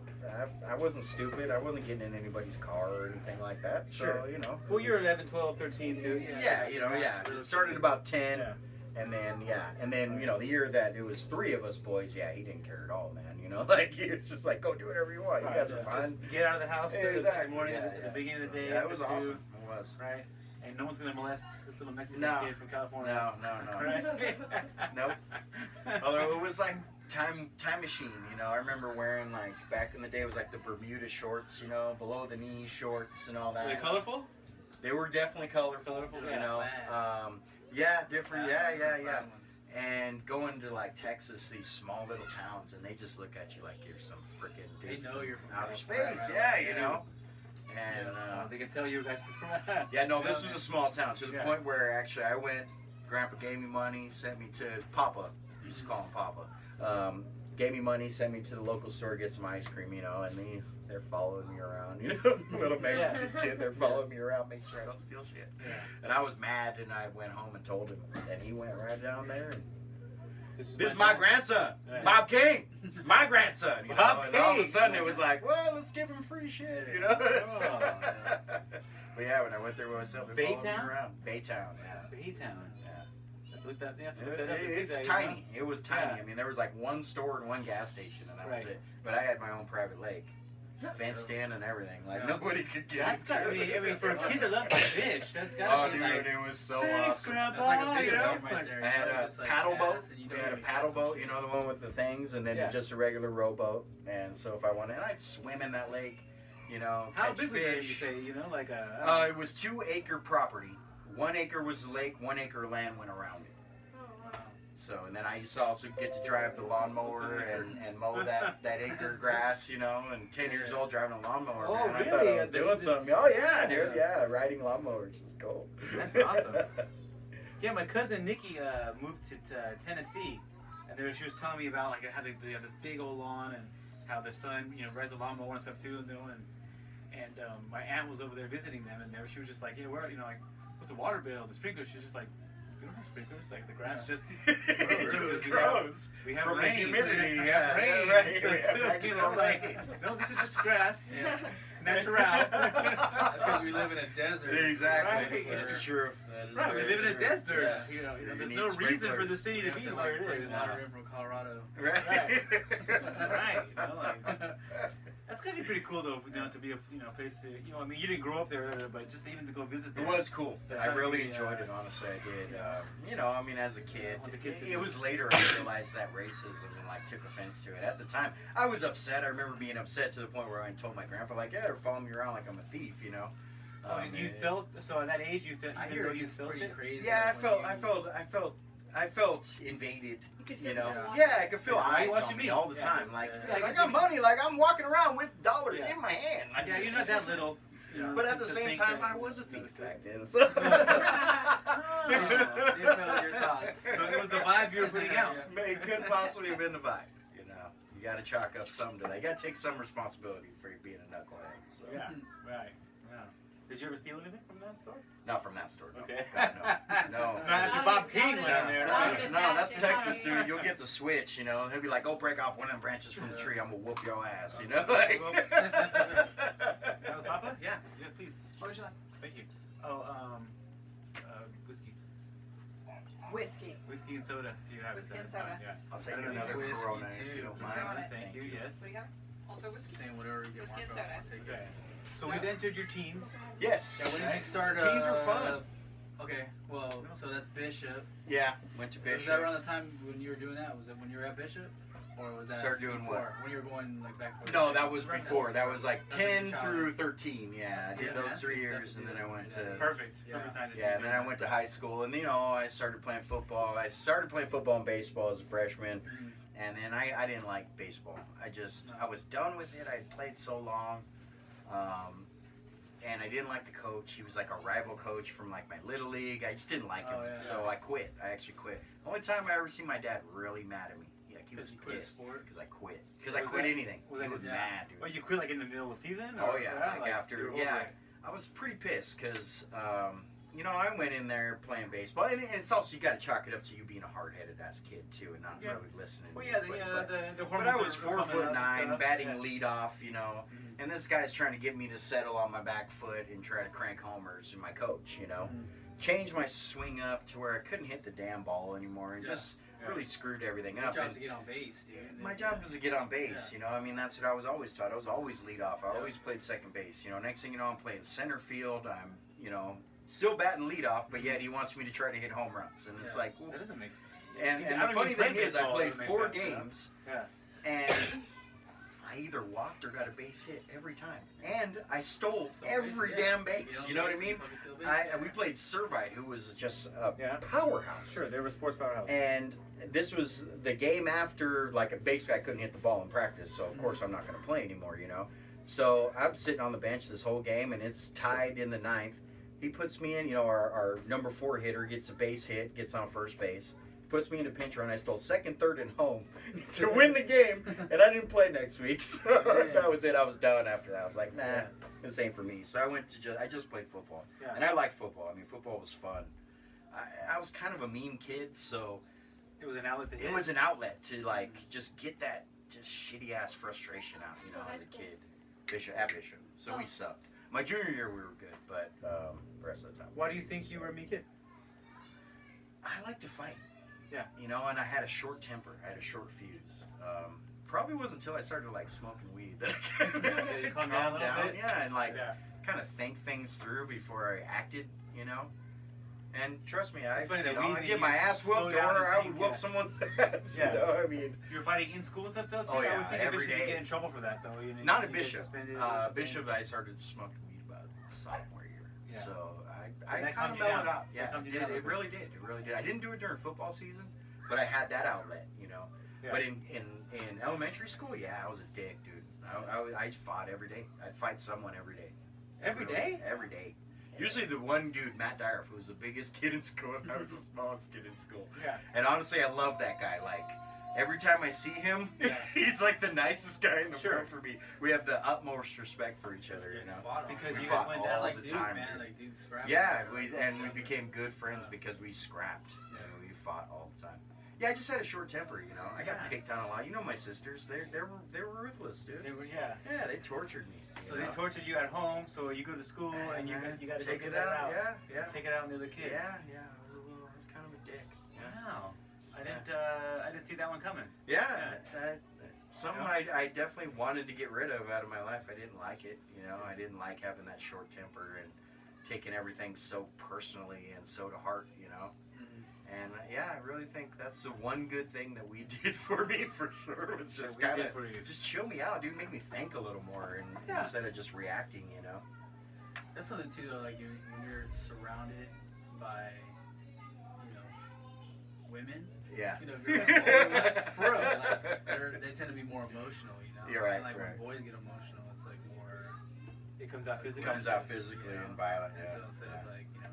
I wasn't stupid. I wasn't getting in anybody's car or anything like that. So, Sure. you know. Well, you're 11, 12, 13 too. Yeah, you know, yeah. It started about 10, Yeah. and then, you know, the year that it was 3 of us boys, yeah, he didn't care at all, man. You know, like, he was just like, go do whatever you want. You guys are fine. Just get out of the house in Exactly. the morning, Yeah, at the beginning of the day. Yeah, it was 6 to 2, awesome. It was. Right? And no one's going to molest this little Mexican No. kid from California. No. Right? Nope. Although it was like time machine, you know. I remember wearing, like, back in the day, it was like the Bermuda shorts, you know, below the knee shorts and all that. Were they colorful? They were definitely colorful, you Yeah, know. flat. Yeah, different. Yeah. Flat ones. And going to like Texas, these small little towns, and they just look at you like you're some freaking They dude know from you're from outer California, space. right? Yeah, you Yeah. know. And They can tell you guys from yeah, no, this was a small town to the Yeah. point where actually I went. Grandpa gave me money, sent me to Papa. Used to call him Papa. Gave me money, sent me to the local store to get some ice cream, you know, and they're following me around, you know, little Mexican kid, they're following me around, make sure I don't steal shit. Yeah. And I was mad, and I went home and told him, and he went right down there. And, This this is my grandson, Right. Bob King. It's my grandson. You know? Bob And all of a King. sudden it was like, well, let's give him free shit, you know. Oh, But yeah, when I went there with myself, they followed me Baytown? around. Baytown, yeah. Baytown. Yeah. Look that, you have to look that up and see It's that, tiny. It was tiny. Yeah. I mean, there was like one store and one gas station, and that Right. was it. But I had my own private lake, fenced in and everything. Like Yeah. nobody could get That's into got, I mean, for a kid that loves to fish, that's Oh, gotta be dude, like, it was so thanks, awesome. Grandpa. That's like a you video know? game right there. I had you know, a just like paddle boat. gas, and you We know had a you paddle got some boat, shit. you know, the one with the things, and then Yeah. just a regular rowboat. And so if I wanted, and I'd swim in that lake, you know, How catch big was it, you fish. say, you know, like a... It was 2-acre property. 1 acre was the lake, 1 acre land went around it. So, and then I used to also get to drive the lawnmower and mow that acre of grass, you know, and 10 years old driving a lawnmower. Oh, man. I thought really? I was That's- doing something. Oh, yeah, dude, yeah, riding lawnmowers is cool. That's awesome. Yeah, my cousin Nikki moved to Tennessee, and she was telling me about like how they have this big old lawn and how their son, you know, rides a lawnmower and stuff too, and my aunt was over there visiting them, and she was just like, yeah, where, you know, like, what's the water bill, the sprinklers? She's just like, we don't have sprinklers, like the grass just It just grows. we have From the rain. humidity, we yeah, have rain. right, So, we have you actual know, like, rain. no, this is just grass, Yeah. natural. That's because we live in a desert. Exactly. Right. That's true. That is Right, we very live in a true. desert. Yes. You know, You there's need no reason for the sprinklers. city We to have be to, where like, it bring is. water in from Colorado. Right. Right. You know, like, that's gotta be pretty cool though, you know, to be a place to, you know, I mean, you didn't grow up there, but just even to go visit there. It was cool. That's I gotta really be, enjoyed it, honestly. I did. yeah. You know, I mean, as a kid, Want the kids to it do was it. later I realized that racism and like took offense to it. At the time, I was upset. I remember being upset to the point where I told my grandpa, like, yeah, they're following me around like I'm a thief, you know. And you felt so at that age you felt I even hear though it you gets felt pretty it. crazy. Yeah, when I felt invaded. You could You feel know, it. yeah, I could feel Yeah, eyes what on you me mean. all the Yeah. time. Like, Yeah, I I guess got you- money. Like, I'm walking around with dollars Yeah. in my hand. Like, Yeah, you're not that little. You know, But at to the same think time, that- I was a thief so- back then. So. you felt your thoughts. So it was the vibe you were putting out. It could possibly have been the vibe. You know, you got to chalk up something to that. You got to take some responsibility for being a knucklehead. So. Yeah. Right. Yeah. Did you ever steal anything from that store? Not from that store. No. Okay. God, no. Not after Bob King went in there. No, right? no, that's Texas, dude. You'll get the switch, you know. He'll be like, "Go break off one of them branches from the tree. I'm gonna whoop your ass," you know. Like, That was Papa? Yeah. Yeah, please. What would you like? Thank you. Oh, whiskey. Whiskey and soda, if you have Whiskey it. and soda. Yeah. I'll take I don't another know. Whiskey, Corona if too. you don't Got mind. it. Thank you, yes. What do you got? Also whiskey. Saying whatever you get. Whiskey and Marco, soda. I'll take it. Okay. So we've entered your teens. Yes. Yeah, when did you start? Teens were fun. Okay, well, so that's Bishop. Yeah. Went to Was that Bishop. around the time when you were doing that? Was it when you were at Bishop, or was that Started doing before? what? When you were going like back? No, that was before. That was like That was 10 your through 13. Yeah, I did Yeah, those that's 3 good years, stuff and to then I do. went Yeah. to Perfect. Yeah. Perfect time to yeah, do and then I went to high school, and you know I started playing football. I started playing football and baseball as a freshman, Mhm. and then I didn't like baseball. I was done with it. I had played so long, and I didn't like the coach. He was like a rival coach from like my little league. I just didn't like him, Oh, yeah. so I quit. I actually quit. Only time I ever seen my dad really mad at me. Like he was Because you quit a pissed sport. because I quit. Because I Was quit that- anything. was He that was his- mad, dude. Oh, you quit like in the middle of the season? Oh Or- yeah, like you after were over yeah. it. I was pretty pissed because, you know, I went in there playing baseball, and it's also, you got to chalk it up to you being a hard-headed ass kid too, and not Yeah. really listening. Well, to yeah, anybody, the but I hormones was are coming up and 4'9", stuff. batting Yeah. leadoff, you know, Mhm. and this guy's trying to get me to settle on my back foot and try to crank homers, and my coach, you know, changed my swing up to where I couldn't hit the damn ball anymore, and Yeah. just Yeah. really screwed everything Your up. job And is to get on base, dude. my job was to get on base, Yeah. you know. I mean, that's what I was always taught. I was always lead off. I Yeah. always played second base. You know, next thing you know, I'm playing center field. I'm, you know, still batting lead off, but yet he wants me to try to hit home runs, and it's Yeah. like, That doesn't make sense. and I the don't even funny play thing is, I baseball, played it doesn't make 4 sense, you know? games, Yeah. and I either walked or got a base hit every time, and I stole So every yeah. damn Get base. on You know what I base, mean? fucking steal base, We yeah. played Servite, who was just a Yeah. powerhouse. Sure, they were a sports powerhouse. And this was the game after, like, basically I couldn't hit the ball in practice, so of course I'm not going to play anymore, you know. So I'm sitting on the bench this whole game, and it's tied in the 9th. He puts me in, you know, our number 4 hitter gets a base hit, gets on first base, puts me in a pinch run. I stole second, third, and home to win the game, and I didn't play next week. So that was it. I was done after that. I was like, nah, Yeah. this ain't for me. So I went to I just played football, Yeah. and I liked football. I mean, football was fun. I was kind of a mean kid, so It was an outlet to it hit. was an outlet to, like, just get that just shitty ass frustration out, you know, What high as a school? kid. Bishop. So we Oh. sucked. My junior year we were good, but the rest of the time. Why do you think you were a mean kid? I like to fight. Yeah. You know, and I had a short temper. I had a short fuse. Probably wasn't until I started, like, smoking weed that I could Yeah, you calmed down a little bit? Yeah, and, like, Yeah. kind of think things through before I acted, you know. And trust me, It's funny that I weed get made my you ass slow whooped, down or and I think, would whoop yeah. someone's ass. Yeah. You know, I mean, You were fighting in school and stuff though too. Oh, I yeah, would think every Bishop day. you get in trouble for that though. You know, not you at get Bishop. suspended or something. Bishop, I started smoking weed about sophomore year. Yeah. So And I that kind calmed of you mellowed down. out. That Yeah, calmed you it, down a it little really did. It really did. I didn't do it during football season, but I had that outlet, you know. Yeah. But in elementary school, yeah, I was a dick, dude. I fought every day. I'd fight someone every day. Every Really, day? Every day. Usually the one dude, Matt Dyer, who was the biggest kid in school, and I was the smallest kid in school. Yeah. And honestly, I love that guy. Like, every time I see him, Yeah. he's like the nicest guy in the Sure. world for me. We have the utmost respect for each other, you It's know. fought on. Because We you guys fought went all down That's like the dudes, time, man. dude. Like dudes scrapping. Yeah, Like, we became good friends because we scrapped. Yeah. You know, we fought all the time. Yeah, I just had a short temper, you know. I got Yeah. picked on a lot. You know my sisters. They were ruthless, dude. They were, yeah. Yeah, they tortured me. So you they know? tortured you at home. So you go to school and you man, got to take get it that out. out. Yeah. Take it out on the other kids. Yeah. I was kind of a dick. Yeah. Wow. I didn't see that one coming. Yeah. Something I definitely wanted to get rid of out of my life. I didn't like it. You know, I didn't like having that short temper and taking everything so personally and so to heart. You know. And yeah, I really think that's the one good thing that we did for me, for sure. Was just That we kind did of for you. just chill me out, dude. Make me think a little more, and Yeah. instead of just reacting, you know. That's something too, though. Like when you're surrounded by, you know, women. Yeah. You know, if you're like, for real, like, they tend to be more emotional. You know. You're right, And like right. when boys get emotional, it's like more. It comes out It physically. comes out physically and violent. And Yeah. so instead of like, you know,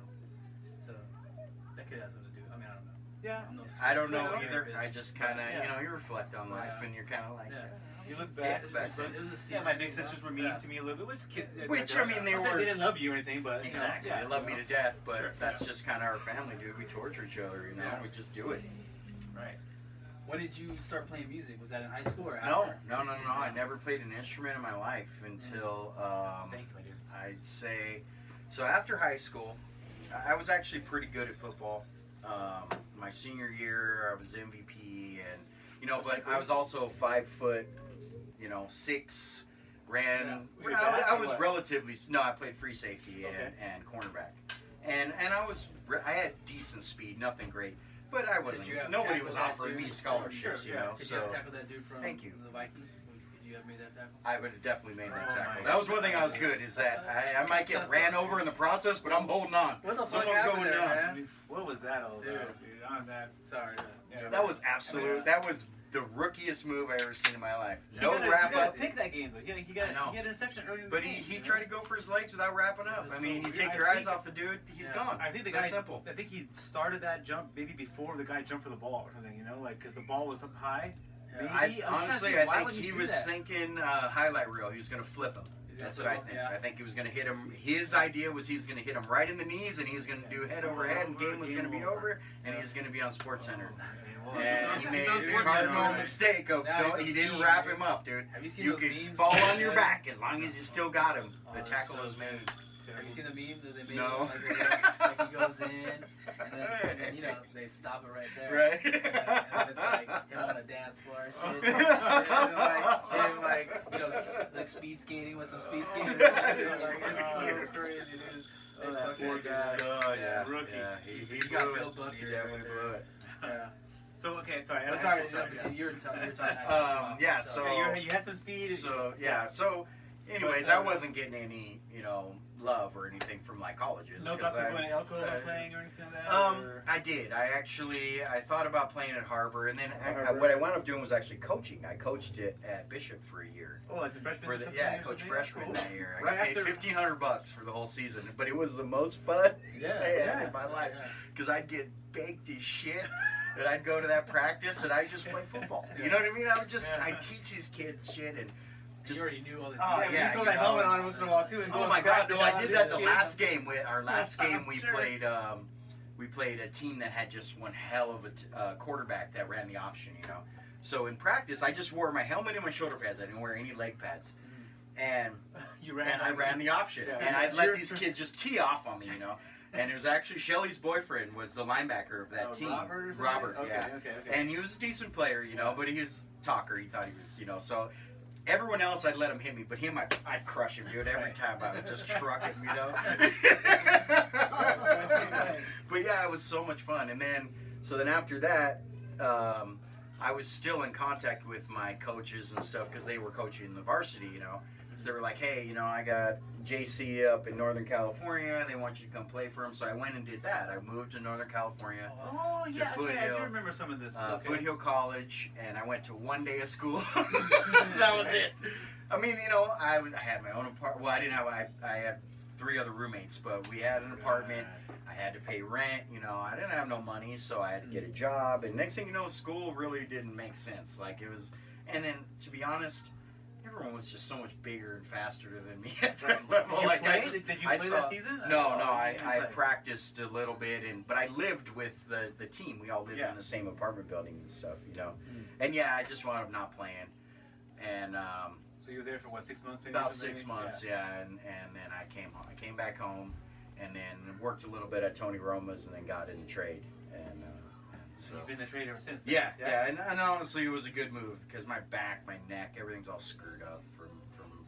so that could have something to do. I mean, I don't know. Yeah. I'm no I don't know So- either. I just kind of, Yeah. you know, you reflect on life, Yeah. and you're kind of like, Yeah. You look Dick bad. back It then. was a Yeah, season, my big you know? sisters were mean Yeah. to me a little bit, Which, I mean, they I'm not saying were- they didn't love you or anything, but you know, Exactly. yeah, They love me to death, but Sure, that's yeah. just kind of our family, dude. We torture each other, you know. Yeah. We just do it. Right. When did you start playing music? Was that in high school or No, after? no. I never played an instrument in my life until Thank you, my dude. I'd say. So after high school, I was actually pretty good at football. My senior year, I was MVP, and you know, but I was also 5 foot, 6. Ran. Yeah. Were you I back or was what? relatively. No, I played free safety Okay. and cornerback, and I had decent speed, nothing great, but I wasn't. Could you have Nobody tackled was that offering dude? me scholarships, Sure, you yeah. know. Could you So have tackled that dude from Thank you. the Vikings? Could you have made that tackle? I would have definitely made that Oh tackle. my That was one thing I was good, is that I might get ran over in the process, but I'm holding on. What the fuck Someone's happened going there, down. man? What was that all Dude. about, dude? On that. Sorry. Yeah, That was absolute. Yeah. That was the rookiest move I ever seen in my life. He No got a- wrap He got up. to pick that game though. He got I know. an interception early in the But game. he you know? tried to go for his legs without wrapping up. That I was mean, so you weird. take I your eyes think- off the dude, he's Yeah. gone. I think the It's that guy. simple. I think he started that jump maybe before the guy jumped for the ball or something. You know, like because the ball was up high. Maybe. I'm trying to Honestly, think, I why think would he do was that? thinking highlight reel. He was going to flip him. That's what I think. Yeah. I think he was going to hit him. His idea was he was going to hit him right in the knees, and he was going to do head over head, and game was going to be over, and he was going to be on SportsCenter. And he made a cardinal mistake of he didn't wrap him up, dude. Have you seen You those could memes? fall on your back as long as you still got him. The that's tackle so was made. Have you seen the meme that they made? No. Like he goes in, and then you know they stop it right there. Right. And it's like him on a dance floor and shit. and like you know like speed skating with some speed skaters. It's so crazy, dude. Oh, that poor guy. Oh yeah, Rookie. Yeah, he got blew it. Bill Buck He right definitely there. blew it. Yeah. So okay, sorry. Oh, sorry, you're talking. Yeah, so Okay, you had some speed. So yeah, so anyways, But, I wasn't getting any, love or anything from like colleges. No 'cause thoughts of I- going to Elko or playing or anything like that? or? I did. I thought about playing at Harbor, and then Harbor. what I wound up doing was actually coaching. I coached it at Bishop for a year. Oh, like the freshman. For or the, something yeah, I or coached something? freshman Cool. that year. I Right got paid after- $1,500 for the whole season, but it was the most fun I had Yeah. in my life because I'd get baked as shit. And I'd go to that practice and I'd just play football. You know what I mean? I'd teach these kids shit and You just. already knew all the Oh, Yeah, yeah, you throw you that know. helmet on once in a while too. And go Oh and my grab God! the No, I ball. did that the Yeah. last game. Our last game, we Sure. played. We played a team that had just one hell of a quarterback that ran the option. So in practice, I just wore my helmet and my shoulder pads. I didn't wear any leg pads, and I ran the option. Yeah. And I'd let these kids just tee off on me. And it was actually Shelly's boyfriend was the linebacker of that team. Robert or something? Robert, Okay, yeah. okay. And he was a decent player, but he was a talker. He thought he was, so everyone else I'd let him hit me, but him I'd crush him, dude. Every time I would just truck him, But yeah, it was so much fun. And then after that, I was still in contact with my coaches and stuff because they were coaching the varsity, So they were like, hey, I got JC up in Northern California. They want you to come play for them. So I went and did that. I moved to Northern California. Oh yeah, okay. I do Foothill. remember some of this. Foothill College, and I went to one day of school. That was it. I mean, I had my own apartment. Well, I didn't have. I had 3 other roommates, but we had an apartment. I had to pay rent. I didn't have no money, so I had to get a job. And next thing you know, school really didn't make sense. Like it was. And then, to be honest, everyone was just so much bigger and faster than me at that level. Did you Like play? I just, Did you I play saw, that season? No, Oh, no. I you didn't play. practiced a little bit, but I lived with the team. We all lived Yeah. in the same apartment building and stuff, And yeah, I just wound up not playing, and So you were there for what, 6 months? maybe, about something? 6 months, yeah. And then I came home. I came back home, and then worked a little bit at Tony Roma's, and then got in the trade. And So you've been in the trade ever since. then? yeah. And honestly, it was a good move because my back, my neck, everything's all screwed up from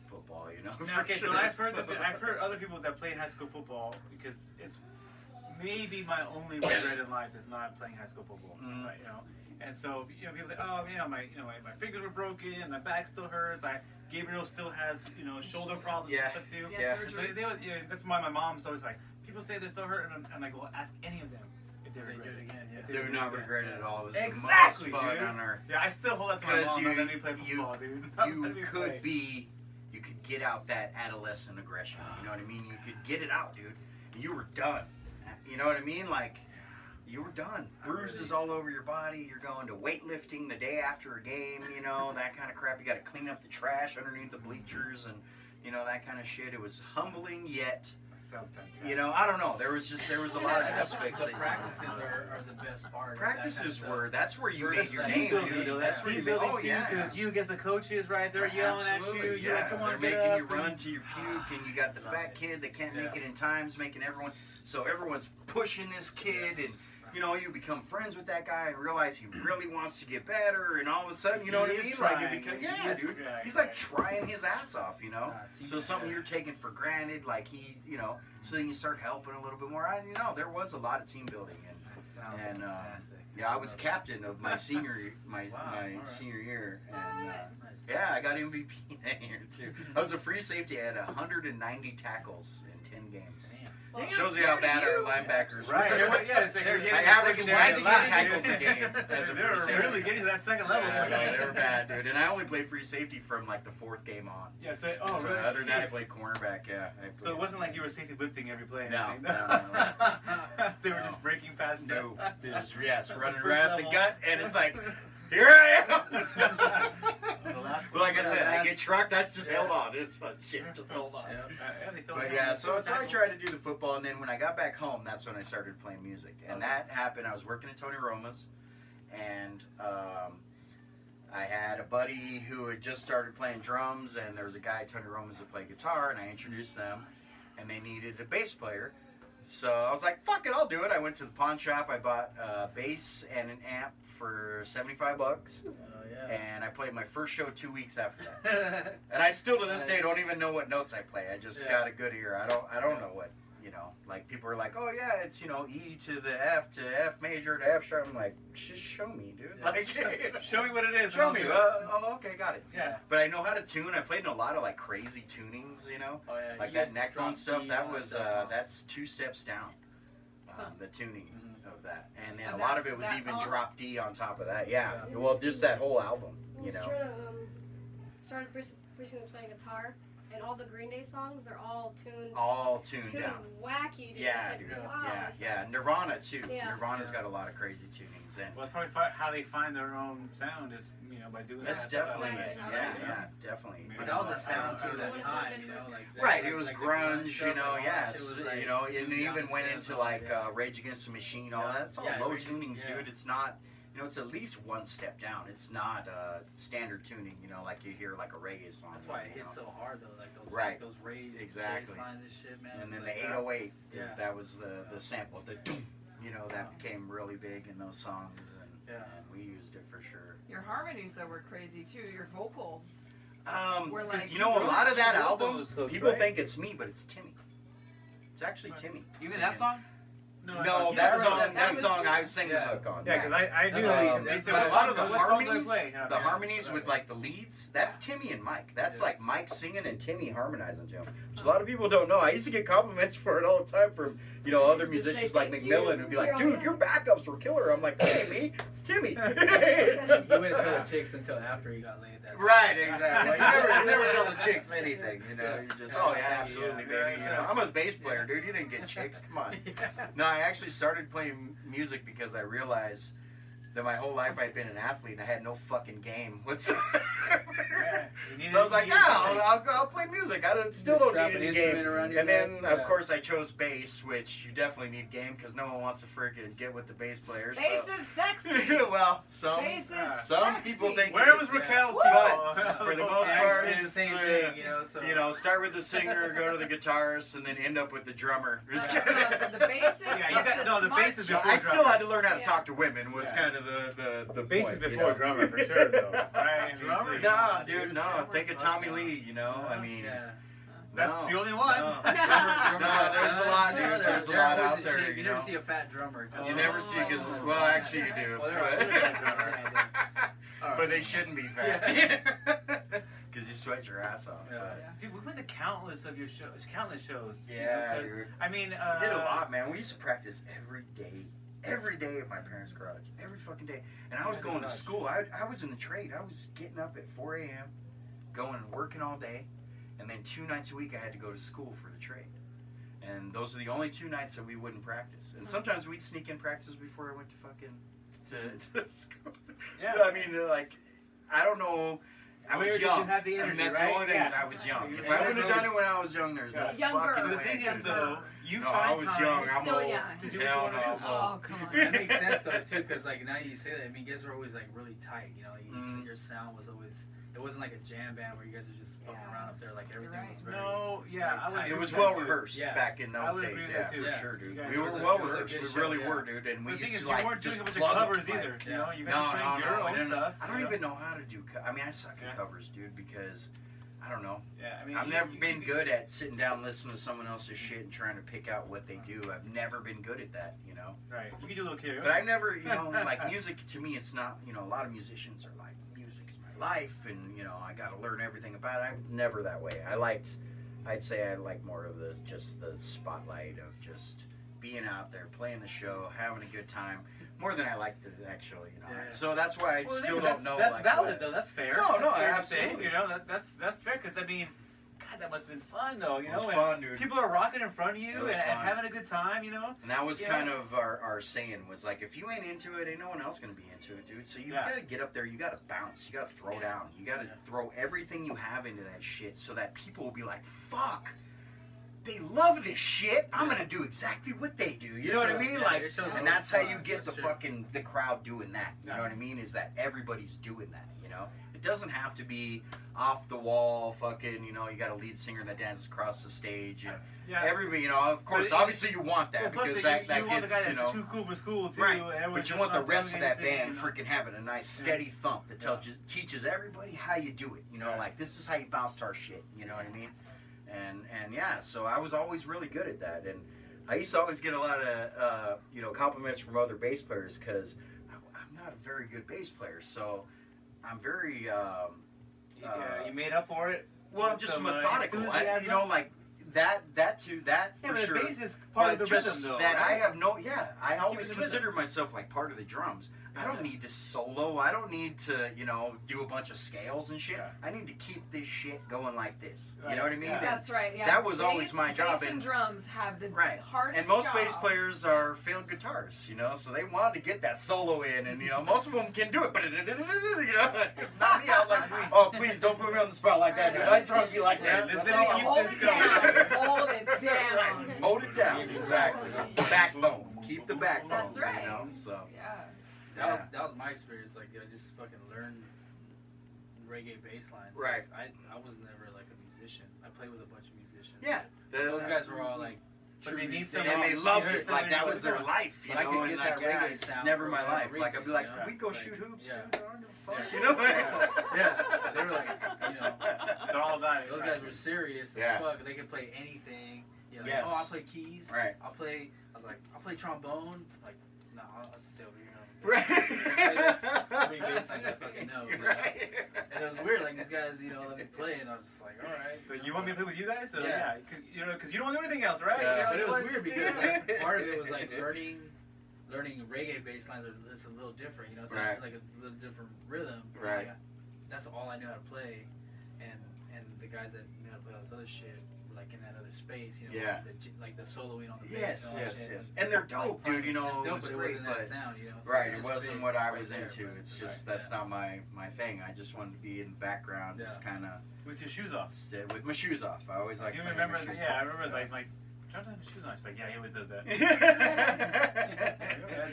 football, Now, for okay, so sure. I've heard other people that played high school football because it's maybe my only regret in life is not playing high school football. Mhm. Right, and so people say, oh, my fingers were broken, my back still hurts. Gabriel still has shoulder problems Yeah. and stuff too. Yeah. And so that's why my mom's always like, people say they're still hurting, and I go, ask any of them if they They regret do it it. again, yeah. If they Do not regret it at all. It was Exactly, the most fun dude. on earth. Yeah, I still hold that to my 'Cause mom. you- Not let me play you- football, dude. Not let You me play. could get out that adolescent aggression. You know what I mean? You could get it out, dude. You were done. You know what I mean? Like, you were done. Bruises all over your body. You're going to weightlifting the day after a game, that kind of crap. You got to clean up the trash underneath the bleachers and, that kind of shit. It was humbling yet, Sounds fantastic. I don't know. There was a lot of aspects. The that- practices are the best part. Practices that's where you made your Team name, building, dude. though. That's That's where you team building oh, too, yeah. because you against the coaches, right? They're yelling at you. Absolutely, You're like, come on, they're get making up. you run to your puke, and you got the fat kid that can't make it in times, making everyone. So everyone's pushing this kid, and you become friends with that guy and realize he really wants to get better, and all of a sudden, you know what I He is mean? trying. Like it becomes, He yeah, is dude. trying. He's like trying his ass off, So team- something you're taking for granted, like he, so then you start helping a little bit more. There was a lot of team building, and That sounds And, fantastic. yeah, I was captain of my senior Wow, all right. senior year, and. Nice. Yeah, I got MVP that year too. I was a free safety. I had 190 tackles in 10 games. Damn. Shows you how bad our linebackers were. Right. Yeah, it's like They're I getting averaged secondary 19 line, tackles dude. a game as a They free were safety. really getting to that second level. Yeah, no, they were bad, dude. And I only played free safety from like the 4th game on. Yeah, so So really? other than that, I Jeez. played cornerback. Yeah. So it wasn't like you were safety blitzing every play. or No, anything. no, They were No. just breaking past. No, just running First right at the level. gut, and it's like, here I am. The last But like I said, I get trucked. That's just held on. It's like shit. Just hold on. But yeah, so I tried to do the football, and then when I got back home, that's when I started playing music, and that happened. I was working at Tony Roma's, and I had a buddy who had just started playing drums, and there was a guy at Tony Roma's that played guitar, and I introduced them, and they needed a bass player. So I was like, fuck it, I'll do it. I went to the pawn shop. I bought a bass and an amp for $75. Oh, yeah. And I played my first show 2 weeks after that. And I still to this day don't even know what notes I play. I just got a good ear. I don't know what, like people are like, oh yeah, it's, E to the F to F major to F sharp. I'm like, just show me, dude. Yeah. Like, Show me what it is. show me. Oh, okay, got it. Yeah. But I know how to tune. I played in a lot of like crazy tunings, Oh, yeah. like You that guys Necron drop stuff. D That on was stuff. that's 2 steps down. The tuning of that, and then Of a lot that- of it was that even song? drop D on top of that. Yeah. Yeah. Well, just that whole album, I was trying to started recently playing guitar, and all the Green Day songs, they're all tuned all tuned down. wacky. Dude. Yeah, It's dude. like, wow, Yeah, it's yeah. like- Nirvana too. Yeah. Nirvana's Yeah. got a lot of crazy tunings, and Well, it's probably how they find their own sound is, by doing that's that. definitely it. Exactly. Yeah, definitely. Maybe But that was I a sound don't too know. at that It's time, different. like Right, it was like the grunge, stuff, like all that yes. shit was, like, It tuned even down went to into stuff, like yeah. Rage Against the Machine, all Yeah. that. That's all Yeah, low Rage- tunings, yeah. dude. It's not, it's at least 1 step down. It's not standard tuning, like you hear like a reggae song. That's why it hits so hard though, like those Right. those raised Exactly. bass lines and shit, man. And It's then like the that. 808, Yeah. that was the sample, the doom, that became really big in those songs, Yeah. and we used it for sure. Your harmonies though were crazy too. Your vocals. We're 'Cause, like- a lot of that you wrote album, those hooks, people right? think it's me, but it's Timmy. It's actually Timmy. Even that song? No, I that remember song, that was- song I sing the Yeah. hook on. Yeah, because I do. That's they But say, a lot of the what song do I harmonies, play? the harmonies with like the leads, that's Timmy and Mike. That's Yeah. like Mike singing and Timmy harmonizing to him, which a lot of people don't know. I used to get compliments for it all the time from other Just say musicians like thank McMillan you. who'd be like, You're "Dude, on your backups were killer." I'm like, "That ain't me, it's Timmy." You waited till the chicks until after you got laid. That Right, exactly. You never tell the chicks anything. You just, oh yeah, absolutely, baby. I'm a bass player, dude. You didn't get chicks. Come on. No, I actually started playing music because I realized that my whole life I'd been an athlete and I had no fucking game whatsoever. So I was like, I'll play music. Still don't need any game. And then, of course, I chose bass, which you definitely need game because no one wants to freaking get with the bass players. Bass is sexy. Well, some Bass is some sexy. people think. Where was Raquel's But people? for the most Yeah, part, it's the it's same thing, so. start with the singer, go to the guitarist, and then end up with the drummer. The bassist Yeah, you gets got- the no, the smart bass is shit. I still had to learn how to Yeah. talk to women. Was Yeah. kind of the Bass is point, before drummer for sure, though. Right? Drummer? No, dude, no. Drummer? Think of Tommy Lee. I mean, Yeah. That's no, the only one. No, Drummer- there's a lot, dude. There's a lot out there. You never see a fat drummer. You never see because, well, actually you do. Well, there are fat drummers. But they shouldn't be fat. Because you sweat your ass off. Yeah. but- Dude, we went to countless of your shows. Countless shows. Yeah, 'cause, dude. I mean, We did a lot, man. We used to practice every day. Every day at my parents' garage. Every fucking day. And I was Yeah, going to garage. school. I was in the trade. I was getting up at 4 a.m., going and working all day. And then 2 nights a week, I had to go to school for the trade. And those are the only 2 nights that we wouldn't practice. And sometimes we'd sneak in practices before I went to fucking to school. Yeah. But I mean, like, I don't know. I Where was did you young. have the I mean, energy, that's right? the only thing is Yeah. I was young. If Yeah. I would have done it when I was young, there's no Younger. fucking But the way. thing I is, could've though, done it. you No, find I was time young. You're I'm still old. young. to do what Hell you no, want I'm to do. Oh, come on. That makes sense though too, because like now you say that, I mean, you guys were always like really tight. Mhm. Your sound was always. It wasn't like a jam band where you guys were just fucking Yeah. around up there. Like everything right. was very. No, yeah, I would. It was agree with well that, too. rehearsed Yeah. back in I those would days, agree with yeah, that, too. for Yeah. sure, dude. You guys- We it were was a- well it was a rehearsed. good We show, really yeah. were, dude. And we The thing used is, to you like weren't just doing a bunch of plug covers the mic. either. You Yeah. know, you No, guys were doing your no, own no. stuff. I don't you know? even know how to do. I mean, I suck at Yeah. covers, dude, because I don't know. Yeah, I mean, I've you- never you- been you- good at sitting down, listening to someone else's shit, and trying to pick out what they do. I've never been good at that, you know. Right, you can do a little karaoke. But I never, like music to me, it's not, a lot of musicians are like, music's my life, and I got to learn everything about it. I'm never that way. I'd say I like more of the spotlight of just being out there, playing the show, having a good time, more than I like the actual, Yeah. So that's why I Well, still that's, don't know. That's like, valid what- though. That's fair. No, That's no, fair to absolutely. say, that's fair because I mean, God, that must have been fun, though. You It was know, fun, and dude. people are rocking in front of It you was and fun. having a good time. You know. And that was Yeah. kind of our saying was like, if you ain't into it, ain't no one else gonna be into it, dude. So you Yeah. gotta get up there, you gotta bounce, you gotta throw down, you gotta throw everything you have into that shit so that people will be like, fuck, they love this shit. I'm gonna do exactly what they do. You know what I mean? Yeah, Like, it shows and no that's how you response, get that's the true. the crowd doing that. You Yeah. know what I mean? Is that everybody's doing that, you know? It doesn't have to be off the wall fucking, you know, you got a lead singer that dances across the stage and Yeah. everybody, you know, of course, it- obviously you want that Well, plus because you, that you want the gets, guy you that's know, too cool for school too. right. and everyone's But you just want the not rest of doing that anything, band you know? freaking having a nice steady thump that teaches everybody how you do it. You know, Yeah. like this is how you bounce to our shit. You know what I mean? And yeah, so I was always really good at that, and I used to always get a lot of you know, compliments from other bass players because I'm not a very good bass player, so I'm very Yeah, you made up for it. well, I'm with just some, methodical. you enthusiasm. know, like that Yeah, for but sure. the bass is part of But the just rhythm, though. that I right? have no, I always the consider myself like part of the drums. I don't need to solo. I don't need to, you know, do a bunch of scales and shit. Yeah. I need to keep this shit going like this. You Right. know what I mean? Yeah. And- That's right. Yeah. That was always my job, Bass and and- drums have the Right. hardest And most job. bass players are failed guitarists, you know, so they wanted to get that solo in, and you know, most of them can do it, but you know, not me. I was like, oh, please don't put me on the spot like that, dude. I just want to be like Yeah, this. let's That's let me all I keep want. Hold this it going. down. Hold it down. Hold it down, exactly. Backbone. Keep the backbone. That's right. You know, so. Yeah. That was my experience. Like, I just fucking learned reggae bass lines. Right. Like, I was never like a musician. I played with a bunch of musicians. Yeah. Those guys were all like. But they true need some- musicians. And they loved Yeah, it, like that was their yeah. life, you But I could know, and get like, that yeah, reggae it's sound never for my whatever life. Like, I'd be reason, like, you can know? we go Like, shoot hoops, yeah. dude? I don't give a fuck, Yeah. you know? Yeah, they were like, you know, They're all about it. those right. guys were serious Yeah. as fuck. They could play anything. You know, Yes. oh, I play keys. Right. I was like, I'll play trombone. Like, no, I'll just stay over here. Right. Three bass lines I fucking know. You know? Right. And it was weird, like these guys, you know, let me play, and I was just like, all right. But you want me to play with you guys? So, Yeah. Cause, you know, because you don't want to do anything else, right? Yeah. You know, But you it was wanna weird just because stay like, there. part of it was like learning reggae bass lines are it's a little different, you know, it's Right. like a little different rhythm. And, Right. like, that's all I knew how to play, and the guys that knew how to play all this other shit, were, like in that other space, you know, Yeah. like the soloing on the bass. Yes, and all yes, that shit. yes. And they're dope, dude, you know, It's it dope, was but great, it wasn't but. that sound, you know. It's Right, like, it just wasn't fit what I right was there, into. but- It's just right, that's yeah. not my thing. I just wanted to be in the background, just kind of With your shoes off. with my shoes off. I always like. You playing remember? my shoes Yeah, I off. remember. Like, John doesn't have shoes on. She's like, yeah, he always does that.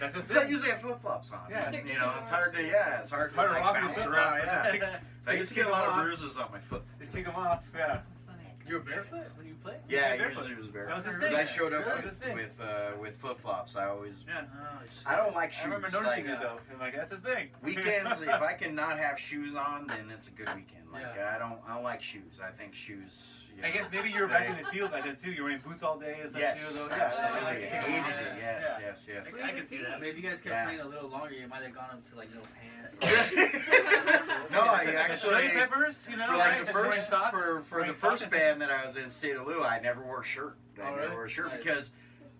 That's just So I it. usually have flip flops on. Yeah. And, you know, it's hard to it's hard It's hard to like, rock with bounce flip-flops, around. so Yeah. just kick- So I used to get a lot of bruises on my foot. Just kick them off. Yeah. That's funny. You were barefoot when you played? Yeah, barefoot. usually it was That was his barefoot. thing. I showed up That was his thing. with flip flops. I always. Yeah. Oh, shit. I don't like shoes. I remember noticing like, it though. I'm like, that's his thing. Weekends, if I can not have shoes on, then it's a good weekend. Like Yeah. I don't like shoes. I think shoes. You know, I guess maybe you were back in the field like that too. You were wearing boots all day and stuff Yes, too. Though. Yeah. absolutely. Like, I kick 'em hated off. it. Yes, Yeah. yes, yes. I can see that. I mean, if you guys kept Yeah. playing a little longer, you might have gone up to like no pants. No, I Chili actually. peppers, you know, For right? like the Just wearing first socks, for wearing the socks. first band that I was in, State of Lou, I never wore a shirt. I Oh, never really? wore a shirt Nice. because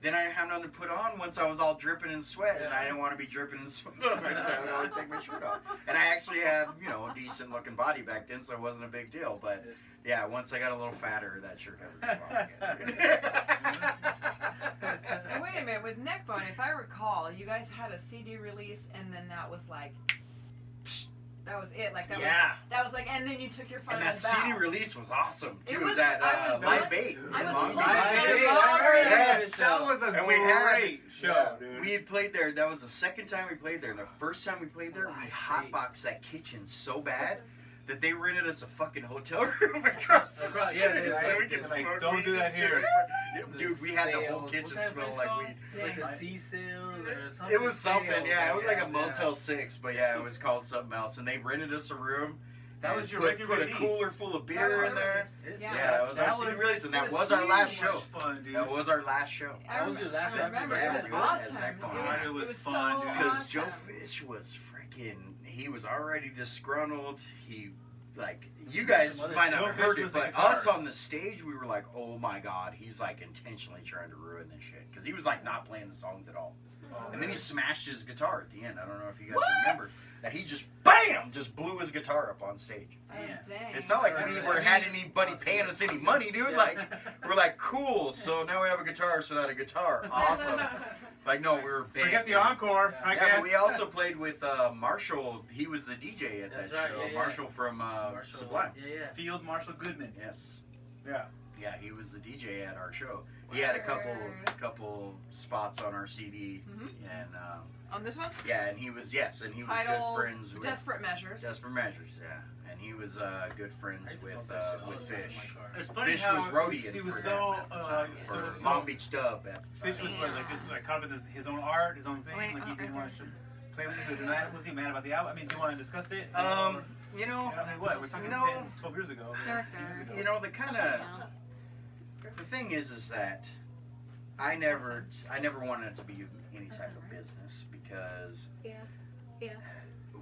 then I didn't have nothing to put on once I was all dripping in sweat, and Yeah. I didn't want to be dripping in sweat, so I would always take my shirt off. And I actually had, you know, a decent looking body back then, so it wasn't a big deal. But yeah, once I got a little fatter, that shirt never came off again. And wait a minute, with Neckbone, if I recall, you guys had a CD release, and then that was like, that was it. Like that Yeah. was like, and then you took your final And that bow. CD release was awesome too. It It was was- at I was Live one- Bait. I was Long one- Beach. Live Bait. Yes. That was a And we had- great show, Yeah. dude. We had played there. That was the second time we played there. And the first time we played there, we hotboxed that kitchen so bad that they rented us a fucking hotel room across the Across- street yeah, they- so we they- could like, smoke don't weed do that and here. shit. The Dude, we had the whole sales- kitchen what's that smell place like called? weed. Like the Damn. sea sales or something. It was something, Sales, yeah. It was like a yeah. Motel 6, but yeah, it was called something else. And they rented us a room. That and was your put, record put a release. cooler full of That was beer in the there. release. Yeah. Yeah, it was our CD release, and that was our last so much show. Fun, dude. That was our last show. I That was your last I remember. show? It was Yeah, awesome. as Neckbone. It was fun, so dude. Because awesome. Joe Fish was freaking, he was already disgruntled. He, like, you guys Mother- might not Joe have Fish heard it, was the but guitarist. us on the stage, we were like, oh my god, he's like intentionally trying to ruin this shit. Because he was like not playing the songs at all. Oh, And then he man. smashed his guitar at the end. I don't know if you guys What? remember that he just BAM! bam, just blew his guitar up on stage. Oh, dang. It's not like That's we it. were had anybody paying us any money, dude. Yeah. Like, we're like, cool. So now we have a guitarist without a guitar. Awesome. Like, no, we were big. Forget the encore, I Yeah, guess. but we also played with Marshall. He was the DJ at That's that right, show. yeah, yeah. Marshall from Marshall, Sublime. Yeah. Field Marshal Goodman. Yes. Yeah. Yeah, he was the DJ at our show. He had a Word. couple spots on our CD, Mhm. and On this one? yeah, and he was and he was Titled good friends with Desperate Measures. Desperate Measures. Yeah, and he was good friends I used to with smoke that shit all with the time in Fish. my car. It's funny Fish how was roadieing he was for so them at the time, for so Long Beach Dub. At the Fish time. was like just like caught up in his own art, his own thing. Wait, like he oh, didn't right want to play with it. Was he mad about the album? I mean, do you want to discuss it? You know, I mean, what? We're talking 10, 12 years ago. Characters. you know, the kind of the thing is that I never wanted it to be any type of business because Yeah.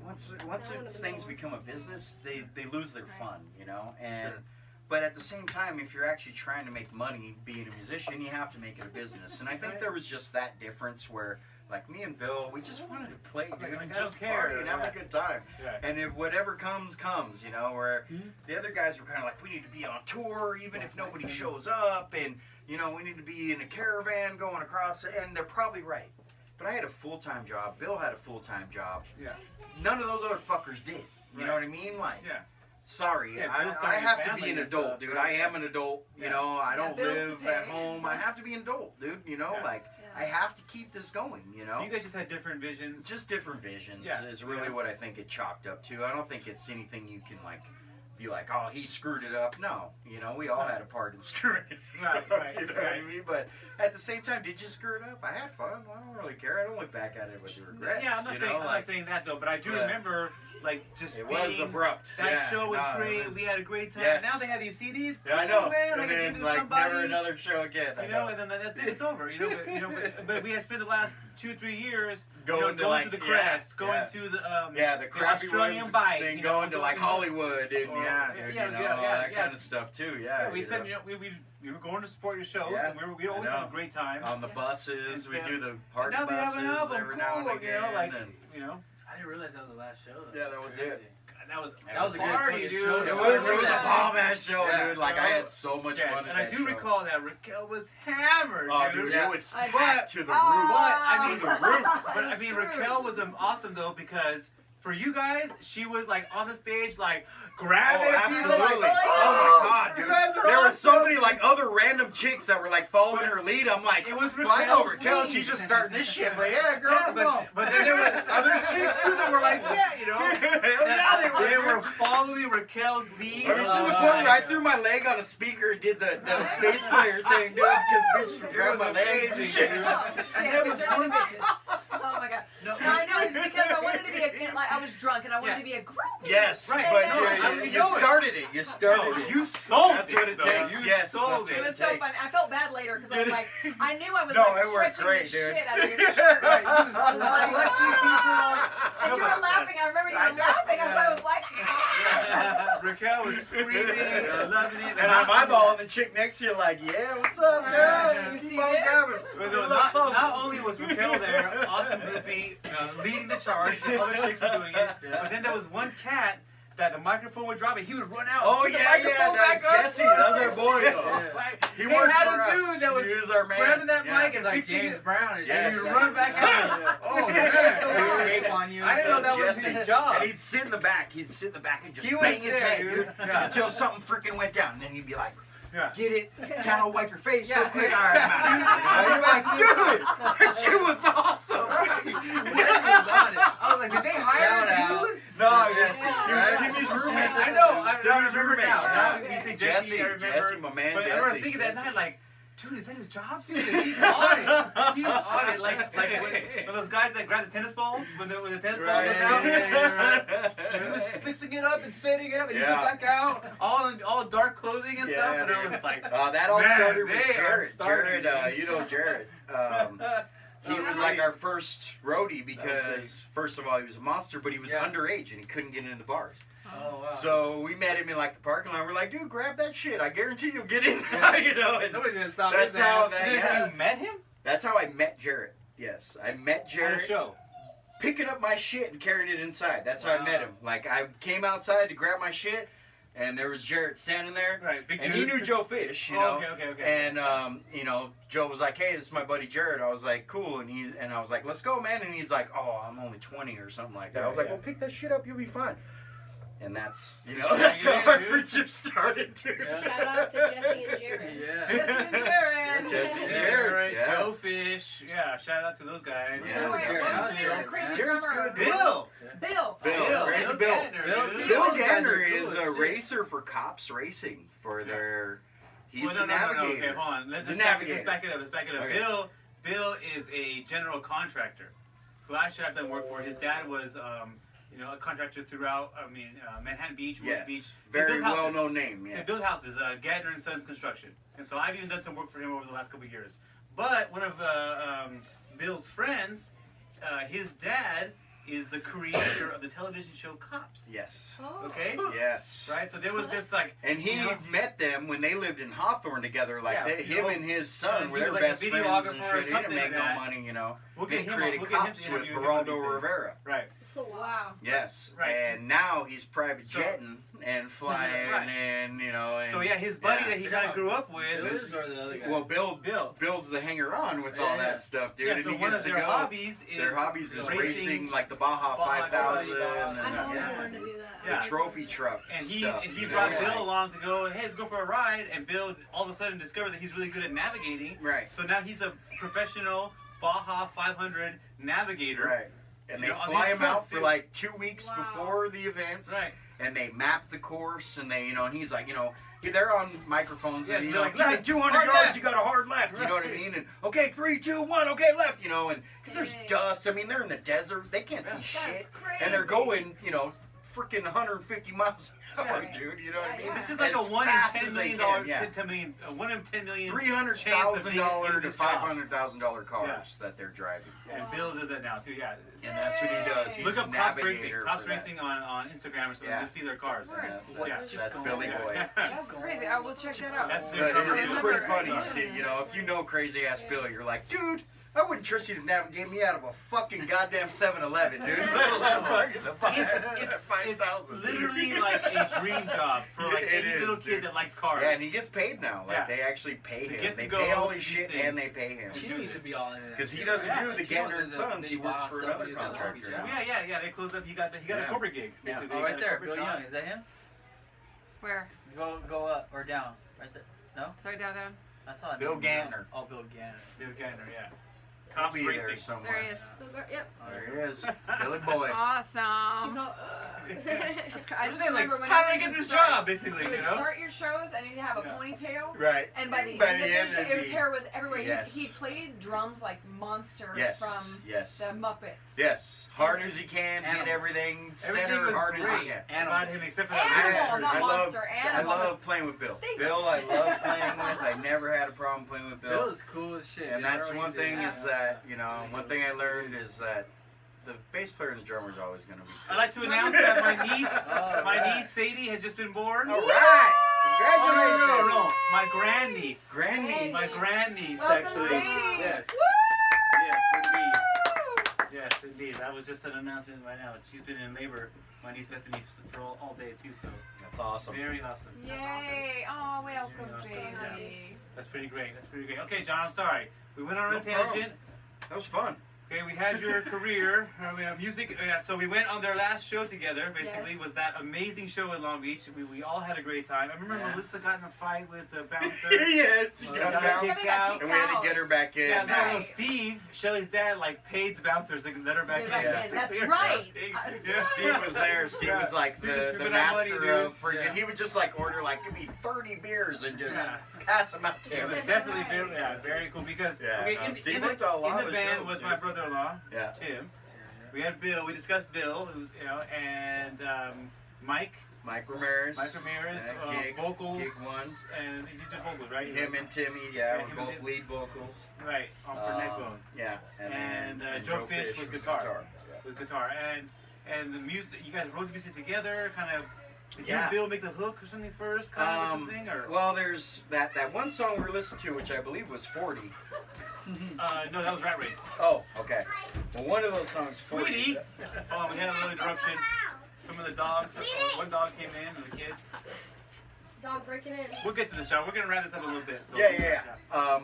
once wanted to things know. become a business, they lose their Right. fun, you know. And Sure. but at the same time, if you're actually trying to make money being a musician, you have to make it a business. And I think there was just that difference where, like me and Bill, we just wanted to play, dude, Like, and I don't just care, party and have yeah. a good time. Yeah. And if whatever comes, you know. Where Mhm. the other guys were kind of like, we need to be on tour, even if nobody shows up, and you know, we need to be in a caravan going across. And they're probably right. But I had a full-time job. Bill had a full-time job. Yeah. None of those other fuckers did. You know Right. what I mean? Like, Yeah. sorry, Yeah, Bill's I starting have to family be an and adult, stuff, dude. right? I am an adult. You Yeah. know, I don't bills to live at pay, home. you know? I have to be an adult, dude. You know, Yeah. like I have to keep this going. You know, So you guys just had different visions. just different visions Yeah. is really Yeah. what I think it chalked up to. I don't think it's anything you can like be like, oh, he screwed it up. No, you know, we all had a part in screwing it Right, up. right, You know what I right. mean? But at the same time, did you screw it up? I had fun. I don't really care. I don't look back at it with regrets. Yeah, I'm not you saying know? I'm like, not saying that though, but I do Yeah. remember like just it being, was abrupt. That Yeah, show was no, it great. was- We had a great time. Yes. Now they have these CDs. Yeah, I Cool, know. man. And Like, I give then, it to like, somebody. never another show again. I You know, and then that's it. It's over. You know, but we had spent the last 2-3 years Going to, like, the yeah, Crest, going yeah. to the Yeah, the crappy Australian ones, bike, then you know, going to like Hollywood and Or- yeah, yeah, dude, yeah, you know, yeah, all yeah, that yeah. kind of stuff too. Yeah, Yeah, we you spent. know. You know, we were going to support your shows, Yeah, and we always I have know. a great time. On the Yeah. buses, we And do the And party now they have buses an album. every now and Cool, again. you know, like and you know, I didn't realize that was the last show. Though. Yeah, that That's was crazy. it. and that was That was a good party, fucking dude. show. It I was remember a that. bomb ass show, Yeah, dude. Like you I know? had so much Yes, fun. and at I that do show. recall that Raquel was hammered, Oh, dude. dude, Yeah. it was I- packed to the roof. I mean, to the roof. But I mean, True. Raquel was awesome though because for you guys, she was like on the stage, like grabbing Oh, people. absolutely. Like, Oh my god, you dude. guys are There were so awesome. many like other random chicks that were like following her lead. I'm like, It was well, I know Raquel's Raquel, lead. she's just starting this shit, but yeah, girl, Yeah, come on. but then there were other chicks too that were like, yeah, you know, Hell yeah, they were following Raquel's lead. I mean, to the Oh, point where I my threw my leg on a speaker and did the bass player thing, dude, because bitch grabbed my legs and amazing, shit. dude. Oh, shit. And there we was turned into one- bitches. Oh my god. No, No, I know it's because I wanted to be like I was drunk and I wanted Yeah. to be a groupie. Yes, Right, but no, I you, mean, you know it. started it. You started No, it. you sold That's it. what it though. takes. You Yes, sold that's It what it. was so takes. fun. I felt bad later because I was like, I knew I was No, like it worked stretching great, the dude. shit out of your shirt. Right, you was I was like, clutching people. and you were laughing. I remember you were laughing. So I was like, Yeah. Raquel was screaming, loving it, And I'm eyeballing the chick next to you like, yeah, what's up, girl? You Keep see on this? grabbing. But no, not only was Raquel there, awesome groupie, leading the charge, the other chicks were doing it, but then there was one cat that the microphone would drop and he would run out. Oh, put the yeah, microphone that's back up. Jesse. That's our boy, though. Yeah. Like, He they worked had for a us. dude that was He was our man. grabbing that Yeah. mic It's and like fixing James it. Brown. Yes. And he'd run back out. Yeah. Oh, Yeah. man. Cape on you. I didn't know that was Jesse. his job. And he'd sit in the back. He'd sit in the back and just He was bang his there, head, dude. dude, Yeah. until something freaking went down. And then he'd be like, Yeah. get it, towel, wipe your face real Yeah. quick. All right, I'm out. And you're like, dude, that shit was awesome. I was like, did they hire Shout a out. dude? No, he was Right? Timmy's roommate. I know. I Timmy's remember roommate. now. Yeah. Now you say Jesse, Jesse, I remember. Jesse, my man, But I Jesse. remember thinking that night, like, dude, is that his job, dude? He's on it. He's on it. Like when those guys that grab the tennis balls when the tennis ball Right. goes out. Yeah. He was fixing it up and setting it up, and he Yeah. went back out, all dark clothing and stuff. Yeah, And I dude. was like, That all Man, started they with are Jared. starting, Jared, you know Jared. He was like our first roadie because, first of all, he was a monster, but he was Yeah. underage and he couldn't get into the bars. Oh, wow. So we met him in like the parking lot. We're like, dude, grab that shit. I guarantee you'll get in. you know. And Nobody's gonna stop That's his how ass. that- yeah. you met him that's how I met Jared. Yes, I met at a Jared. show. picking up my shit and carrying it inside. That's how I met him. Like, I came outside to grab my shit, and there was Jarrett standing there. Right, big And dude. he knew Joe Fish, you Oh, know. okay. And you know, Joe was like, "Hey, this is my buddy Jarrett." I was like, "Cool." And I was like, "Let's go, man." And he's like, "Oh, I'm only 20 or something like that." I was like, Yeah. "Well, pick that shit up. You'll be fine." And that's, you know, Yeah, that's how yeah, our dude. friendship started, dude. Yeah. Shout out to Jesse and Jared. Yeah. Jesse and Jared. Jesse and Yeah, Jared, right. yeah. Joe Fish. Yeah, shout out to those guys. Yeah. So wait, Jared, what was how's the name of the Jared? crazy Jared's drummer? good, dude. Bill. Bill. Bill. Crazy Bill. Gander, Bill, dude. too. Bill Those guys are Gander cool is as a shit. racer for Cops Racing for their. He's Well, a navigator. Okay, hold on. Let's He's a back it navigator. up. Let's back it up. Okay. Bill is a general contractor who actually I've done work for. His dad was, you know, a contractor throughout. I mean, Manhattan Beach, West Yes, Beach. They very build houses. well-known name. They Yes. build houses. Gardner and Sons Construction. And so I've even done some work for him over the last couple of years. But one of Bill's friends, his dad is the creator of the television show Cops. Yes. Oh. Okay. Yes. Right. So there was this like. And he you know, met them when they lived in Hawthorne together. Like Yeah, him you know, and his son and were he their was like a best friends videographer and or shit. He didn't something make like no that. money, you know. We'll They get him. created We'll get him Cops to with interview him one of these Geraldo days. Rivera. Right. Wow. Yes. Right. And now he's private So- jetting and flying Right. and, you know. And, So yeah, his buddy yeah. that he kind of grew up with. Bill Is, is or the other guy? Well, Bill. Bill's the hanger-on with Yeah, all yeah. that stuff, dude. Yeah, and so he one gets of to their go. hobbies is Their hobbies is racing like the Baja Baja 5000 5000. and I've always Yeah. wanted to do that. Yeah. the trophy truck And he stuff. and he you know, brought like- Bill along to go, hey, let's go for a ride. And Bill all of a sudden discovered that he's really good at navigating. Right. So now he's a professional Baja 500 navigator. Right. And You they know, on fly these him out trucks, for dude. like 2 weeks Wow. before the events. Right. And they map the course, and they, you know, and he's like, you know, they're on microphones, Yeah, and you they're know, like, like, left, 200 hard yards, left. you got a hard left, you know what I Right. mean? And okay, 3, 2, 1, okay, left, you know, and because there's Dang. dust. I mean, they're in the desert, they can't see Yeah. shit, That's crazy. and they're going, you know, freaking 150 miles an hour, Right. dude. You know what I Yeah, mean? yeah. This is like As a 1 in fast 10 as million they dollar, can, yeah. 10 million, 1 in 10 million. $300,000 to this job. $500,000 cars that they're driving, And Bill does that now too. Yeah. and that's what he does. He's Look a up Cops Racing. navigator Cops for that. Racing on Instagram or something. Yeah. You'll see their cars. Word. That's Billy Yeah. Boy. That's crazy. I will check that out. That's But their it's drummer. pretty funny. See, you know, if you know crazy ass Billy, you're like, dude, I wouldn't trust you to navigate me out of a fucking goddamn 7-Eleven, dude. Let alone fucking the It's 5,000. literally like a dream job for like It any is, little dude. kid that likes cars. Yeah, and he gets paid now. Like Yeah. they actually pay To him. get to They go pay all to his these shit things. and they pay him. She used to be all in it. Because he doesn't do the She Gander was and in the Sons. He big works boss for stuff. another He was in the contractor. hobbies, Yeah. They closed up. He got a Yeah. corporate gig. Yeah. Basically. Oh, He right got a there, corporate Bill job. Young. Is that him? Where? Go up or down. Right there. No? Sorry, down. I saw it. Bill Gantner. Oh, Bill Gantner. Bill Gander, yeah. He'll Cops be there Racing. somewhere. There he is. Yep. There he is. Billy Boy. Awesome. He's all, That's I I'm just saying, like, remember when how did I you get would this start- job? Basically, You you would know. start your shows and he'd have a Yeah. ponytail. Right. And by the By end the of end, the show, it'd his be- hair was everywhere. Yes. He played drums like Monster Yes. from Yes. the Muppets. Yes. Hard as he can, hit Animal. everything, Everything center was hard as great he can. about him, except for that Animal, weird not shirt. I love- Monster. I Animal. love playing with Bill. Thank Bill, I love playing with. I never had a problem playing with Bill Bill. is cool as shit. And dude. I that's remember one he thing did- is that, you know, one thing I learned is that the bass player and the drummer is always going to be I'd like to announce that my niece, All my right. niece Sadie, has just been born. All right. Congratulations. No, my grandniece. Grandniece. My grandniece, Welcome, actually. Sadie. Yes. Woo! Yes, indeed. Yes, indeed. That was just an announcement right now. She's been in labor, my niece Bethany, for all day too. So That's awesome. very awesome. Yay! Oh, welcome, Very awesome. baby. That's pretty great. That's pretty great. Okay, John, I'm sorry. We went on a No tangent. problem. That was fun. Okay, we had your career, we have music. Yeah, so we went on their last show together. Basically, Yes. was that amazing show in Long Beach. We all had a great time. I remember Yeah. Melissa got in a fight with the bouncer. Yes, you Oh, got yeah. bounced. Kicked out. And we had to get her back in. Yeah, That's no, right. no, Steve, Shelly's dad, like paid the bouncers to let her back in. Get back in. That's Yeah. right. Yeah. Steve was there. Steve was like You're just the ripping our money, master dude. of freaking. Yeah. He would just like order like give me 30 beers and just Yeah. pass them out to It was him. definitely very cool because Yeah, okay, no, Steve in went to a lot the of band shows, was dude. my brother-in-law, Yeah. Tim. We had Bill. We discussed Bill, who's and Mike Mike Ramirez, Gig, vocals, Gig One. and he did vocals, right? Him and Timmy, Yeah, were him and both Tim. lead vocals. right for Neckbone Yeah, And, then Joe Fish was guitar. Yeah. with guitar and the music. You guys wrote the music together, kind of. Did you Yeah. and Bill make the hook or something first, kind of or something, or Well, there's that one song we're listening to, which I believe was 40. No, that was Rat Race. Oh, okay. Well, one of those songs, 40. Sweetie! We had a little interruption. Some of the dogs, one dog came in, and the kids. Dog breaking in. We'll get to the show. We're going to wrap this up a little bit. So, Yeah.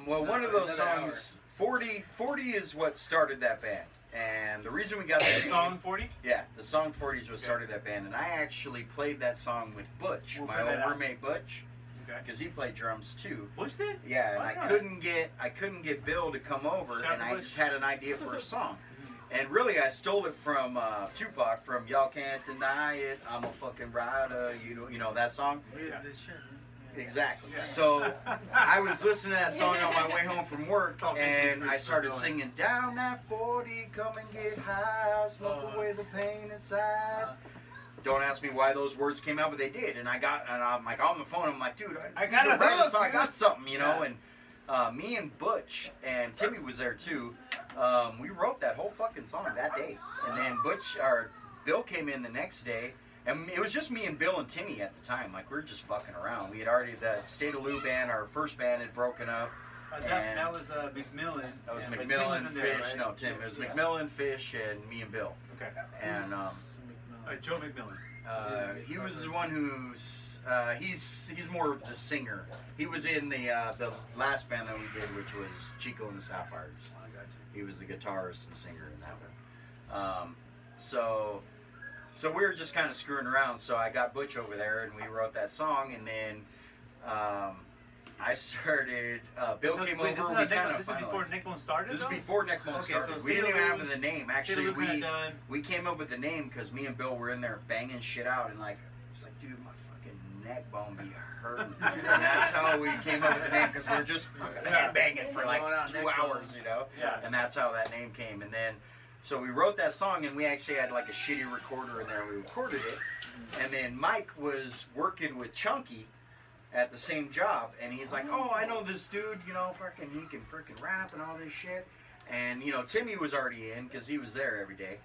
Well, one of those Another songs, 40 is what started that band. And the reason we got that Song 40? Yeah, the song 40 is what started that band. And I actually played that song with Butch, We'll my play old that out. roommate Butch, Okay. because he played drums too. Bush did? Yeah, and Why I not? couldn't get Bill to come over, Shout out and to I Butch. just had an idea for a song. And really, I stole it from Tupac, from "Y'all Can't Deny It, I'm a Fucking Rider." You know that song? Yeah. Exactly. Yeah. So I was listening to that song on my way home from work, Oh, thank you and for I started going. singing "Down that 40, come and get high, smoke away the pain inside." Don't ask me why those words came out, but they did. And I'm like on the phone. I'm like, dude, I got need to a write hook, song. I dude. got something, you know. Yeah. And me and Butch and Timmy was there too. We wrote that whole fucking song that day. And then Bill came in the next day. And it was just me and Bill and Timmy at the time. Like, we were just fucking around. We had already, the State of Lou band, our first band, had broken up. That was McMillan. That was Yeah, but Tim McMillan, wasn't there, Fish. right? No, Tim. It was Yeah. McMillan, Fish, and me and Bill. Okay. And Joe McMillan. he was the one who's, he's more of the singer. He was in the last band that we did, which was Chico and the Sapphires. I got you. He was the guitarist and singer in that one. So we were just kind of screwing around. So I got Butch over there, and we wrote that song. And then I started. Bill came over. We kind of This is before Neckbone started. This is though? before Neckbone Okay, so started. We didn't State even of have Lou's- the name. State of Actually, Lou kinda done. we came up with the name because me and Bill were in there banging shit out, and like, it's like, dude, my fucking neck bone be hurting. And that's how we came up with the name, because we were just head banging for like Going out 2 neck hours, bones. you know. Yeah. And that's how that name came. And then, so we wrote that song, and we actually had like a shitty recorder in there. We recorded it, and then Mike was working with Chunky at the same job, and he's like, "Oh, I know this dude, you know, fucking, he can freaking rap and all this shit." And you know, Timmy was already in because he was there every day.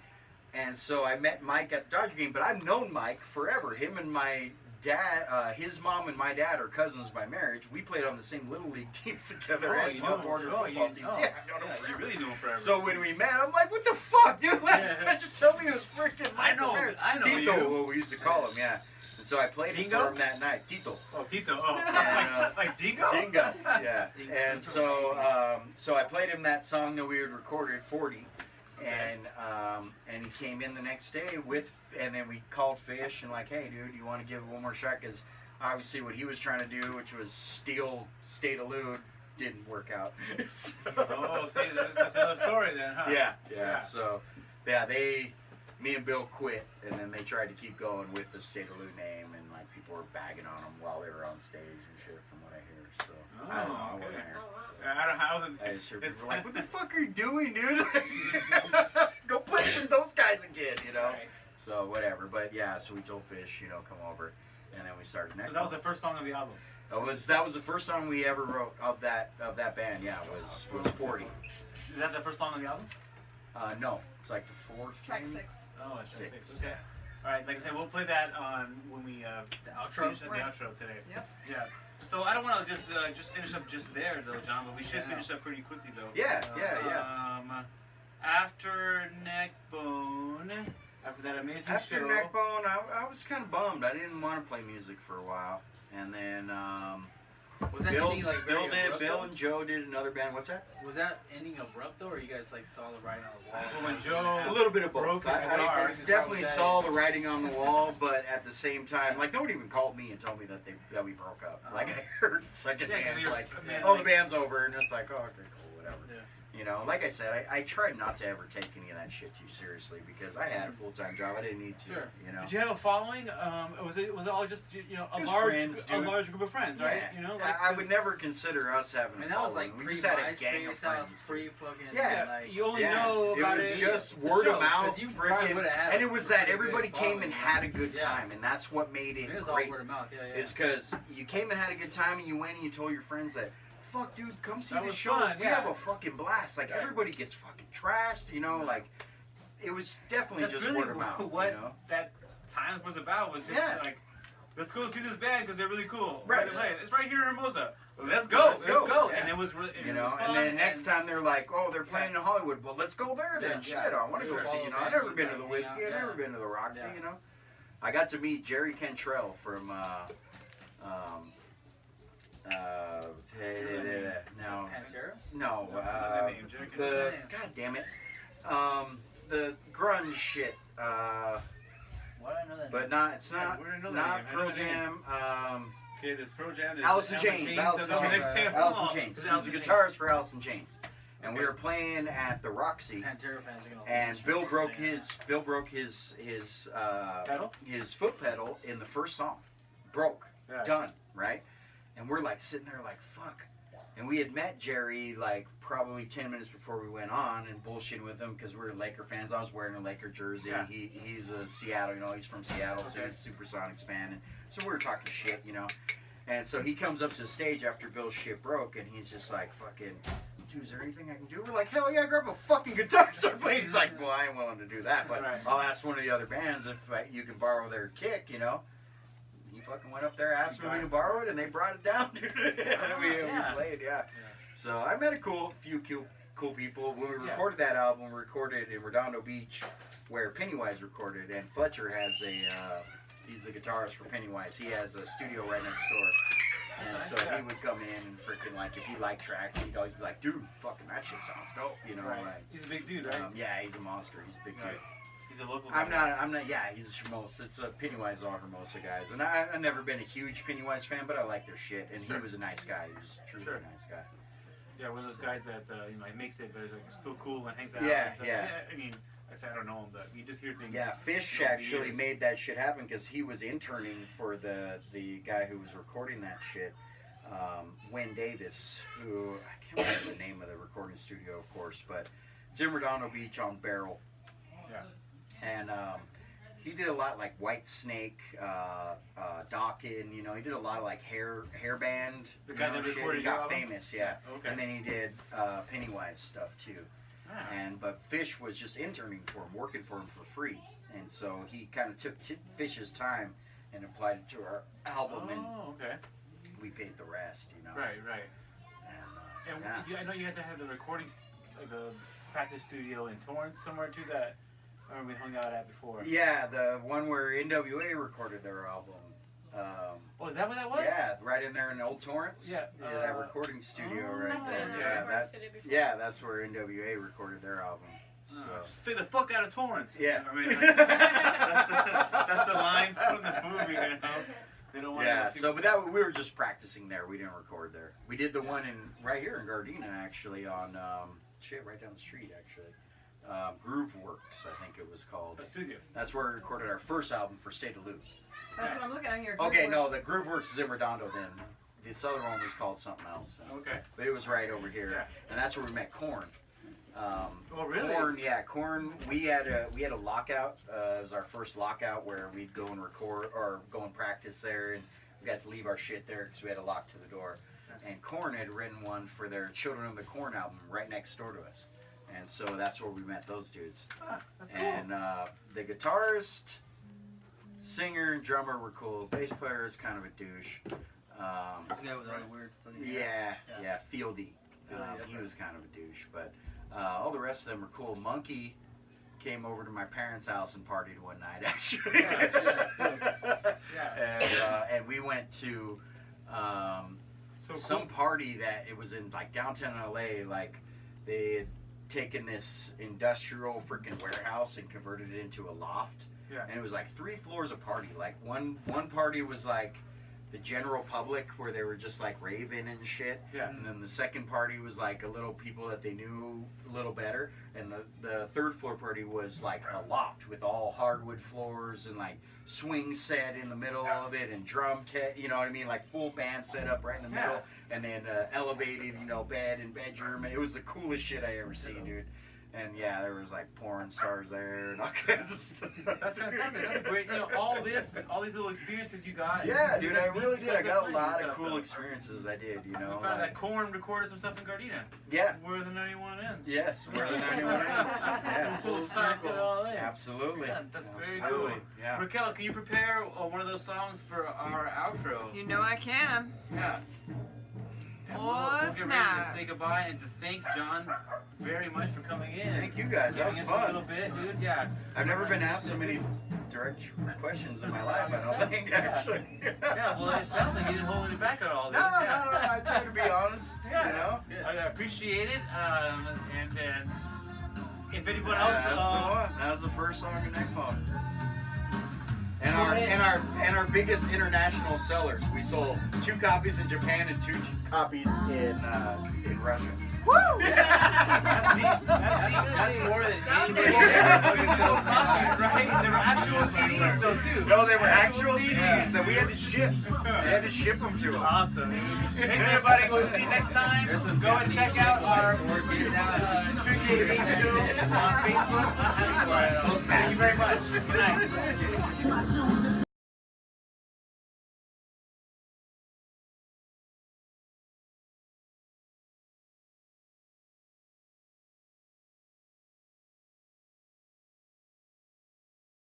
And so I met Mike at the Dodger game, but I've known Mike forever. Him and my dad, his mom and my dad are cousins by marriage. We played on the same little league teams together Oh, and you Pop know Warner him. football Oh, teams. yeah, Yeah, I've known him you forever. really knew him forever. So when we met, I'm like, "What the fuck, dude? Like, just tell me it was freaking I Mike know Ramirez." you. Tito, what we used to call him, yeah. And so I played it Dingo? for him that night. Tito. Oh, Tito. Oh, And, like Dingo? Dingo, yeah. Dingo. And so, so I played him that song that we had recorded, 40, and he came in the next day and then we called Fish and like, "Hey, dude, you want to give it one more shot?" Because obviously what he was trying to do, which was steal State of Lou, didn't work out. So- Oh, see, that's another story then, huh? yeah. So, yeah, me and Bill quit, and then they tried to keep going with the State of Lou name, and like people were bagging on them while they were on stage and shit, from what I hear. So I don't know. I wasn't okay. there. Oh, wow. So. I don't know how I just hear it's people like, "What the fuck are you doing, dude? Go play with those guys again," you know? Right. So whatever. But yeah, so we told Fish, you know, come over, and then we started. So that was the first song of the album. that was the first song we ever wrote of that band. Yeah, was 40. Is that the first song on the album? No, it's like the fourth. Track maybe? 6. Oh, it's track Six. 6. Okay. All right. Like I said, we'll play that on when we The outro. finish the Right. outro today. Yep. Yeah. So I don't want to just finish up just there though, John. But we should Yeah. finish up pretty quickly though. Yeah, yeah. After Neckbone, after that amazing After show. Neckbone, I was kind of bummed. I didn't want to play music for a while, and then Was that Bill ending like very abrupt, Bill though? and Joe did another band. What's that? Was that ending abrupt though, or you guys like saw the writing on the wall? Well, when Joe A little bit of both. broke his I guitar. definitely saw the writing on the wall, but at the same time, like, nobody even called me and told me that we broke up. Like, I heard secondhand, Yeah, 'cause you're- like, man, "Oh, like- the band's over," and it's like, "Oh, okay, cool, whatever." Yeah. You know, like I said, I tried not to ever take any of that shit too seriously because I had a full-time job. I didn't need to. Sure. You know. Did you have a following? Was it all just a It was large friends, a dude. large group of friends, right? Yeah. You know, I would never consider us having I mean, a that was following. like We pre just had a gang of MySpace. That was friends. pre fucking. Yeah, like, you only Yeah, know it about was it. just the word show, of mouth, 'cause you probably freaking, would've had and it a was that pretty everybody big came and following. had a good Yeah. time, and that's what made it It was all great. word of mouth. Yeah, yeah. Is because you came and had a good time, and you went and you told your friends that, "Fuck, dude, come see That the was show. fun, We yeah. have a fucking blast." Like, Right. everybody gets fucking trashed, you know. Like, it was definitely That's just really word of mouth. what You know? that time was about. Was just Yeah. like, let's go see this band because they're really cool. Right. Where they play. It's right here in Hermosa. let's go. Yeah. And it was really, You it know, was and fun, then next time they're like, oh, they're playing Yeah. in Hollywood. Well, let's go there then. Yeah. Shit, I want to go Sure. see. You know, I've Follow never been to the band, Whiskey. I've yeah. never been to the Roxy. Yeah. You know, I got to meet Jerry Cantrell from. No, Pantera? no. Another name, Jerry The Cantrell. God damn it, the grunge shit. Why do I know that? But not. It's not. Where did I know that Not name? I know Pearl that name. Jam. Okay, there's Pearl Jam. There's Alice in Alice Chains. so Alice in there's the Chains. next name. Alice in Oh, Chains. it's He's Alice the in Chains. guitarist for Alice in Chains, and we Okay. were playing at the Roxy. Pantera fans are gonna. And Bill broke saying Pedal? his foot pedal in the first song. Broke. Yeah. Done. Right? And we're like sitting there like, fuck. And we had met Jerry like probably 10 minutes before we went on and bullshitting with him because we were Laker fans. I was wearing a Laker jersey. Yeah. He's a Seattle, you know, he's from Seattle, so Okay. he's a Supersonics fan. And so we were talking shit, you know. And so he comes up to the stage after Bill's shit broke and he's just like, fucking, dude, is there anything I can do? We're like, hell yeah, grab a fucking guitar, start playing. He's like, well, I ain't willing to do that, but Right. I'll ask one of the other bands if you can borrow their kick, you know. He fucking went up there, asked me to borrow it, and they brought it down, dude. And we yeah. played, yeah. So I met a few cool people. When we Yeah. recorded that album, we recorded in Redondo Beach, where Pennywise recorded, and Fletcher has he's the guitarist for Pennywise. He has a studio right next door. And so he would come in and freaking, like, if he liked tracks, he'd always be like, dude, fucking that shit sounds dope, you know, Right. like, He's a big dude, right? yeah, he's a monster, he's a big Right. dude. He's a local I'm guy. not, yeah, he's a Hermosa, it's a Pennywise all Hermosa guys, and I've never been a huge Pennywise fan, but I like their shit, and Sure. he was a nice guy, he was truly Sure. a nice guy. Yeah, one of those guys that you know, he makes it, but he's like still cool and hangs out. Yeah, and stuff. yeah. I mean, I said I don't know him, but you just hear things. Yeah, Fish over the actually years. made that shit happen because he was interning for the guy who was recording that shit, Wayne Davis, who I can't remember the name of the recording studio, of course, but it's in Redondo Beach on Barrel. Yeah. And he did a lot like White Snake, Dawkins, you know, he did a lot of like hair band. The guy that shit. recorded He your got album? famous, yeah. Okay. And then he did Pennywise stuff too. Ah. But Fish was just interning for him, working for him for free, and so he kind of took Fish's time and applied it to our album, and Oh, okay. we paid the rest, you know. Right, right. And, And I know you had to have the recording, like the practice studio in Torrance somewhere too that I remember we hung out at before. yeah, the one where NWA recorded their album. Oh, is that what that was? Yeah, right in there in Old Torrance. Yeah, that recording studio oh, right I've there. been there. Yeah, I've that's visited before. yeah, that's where NWA recorded their album. So. Stay the fuck out of Torrance. Yeah. I mean, that's the line from the movie, you know. They don't want Yeah, to so but we were just practicing there. We didn't record there. We did the one right here in Gardena actually on right down the street actually. Groove Works, I think it was called. a studio. That's where we recorded our first album for State of Loop. That's what I'm looking at here. Okay, Groove no, Works. the Groove Works is in Redondo then. This other one was called something else. Okay. But it was right over here. Yeah. And that's where we met Korn. Oh, really? Korn. We had a lockout. It was our first lockout where we'd go and record or go and practice there, and we got to leave our shit there because we had a lock to the door. And Korn had written one for their Children of the Corn album right next door to us, and so that's where we met those dudes. Ah, that's cool. And the guitarist, singer, and drummer were cool. Bass player is kind of a douche. This guy with all the weird fucking hair. Yeah, Fieldy. Fieldy, that's He right. was kind of a douche, but all the rest of them were cool. Monkey came over to my parents' house and partied one night, actually. Yeah, actually, that's cool. Yeah. And we went to So some cool. party that it was in like downtown LA. Like they had taken this industrial freaking warehouse and converted it into a loft. Yeah. And it was like 3 floors of party. Like one party was like the general public where they were just like raving and shit. Yeah. And then the second party was like a little people that they knew a little better. And the third floor party was like a loft with all hardwood floors and like swing set in the middle of it and drum kit, you know what I mean? Like full band set up right in the middle. Yeah. And then elevated, bed and bedroom. It was the coolest shit I ever seen, dude. And yeah, there was like porn stars there and all kinds of stuff. That's fantastic. That's a great, all these little experiences you got. Yeah, dude, I really did. I got a Because lot of stuff, cool though. experiences. I did, We found that Korn recorded some stuff in Gardena. Yeah. Where the 91 ends. Yes, where the 91 is. Yes. Full circle. It all in. Absolutely. Yeah, that's very Absolutely. cool. Yeah. Raquel, can you prepare one of those songs for our outro? You know I can. Yeah. And Oh, we'll get ready snap. to say goodbye and to thank John very much for coming in. Thank you guys. That was Giving us a fun. little bit, dude. Yeah. I've never been asked so many direct questions in my life. I don't think actually. Yeah, well, it sounds like you didn't hold it back at all. No, dude. no, Yeah. no, I try to be honest. Yeah, You know. I appreciate it. And if anyone Yeah, else, that's the one. That was the first song in Neck Bone. And our biggest international sellers. We sold 2 copies in Japan and 2 copies in Russia. Woo! That's more than anybody Yeah. ever fucking sold. copies, right? They were actual CDs though too. No, they were actual CDs that we had to ship. We had to ship them to them. Awesome. Thanks everybody. We'll see you next time. There's some Go and check out our Get it down. Tricky Game Show on Facebook. Thank you very much. Good night.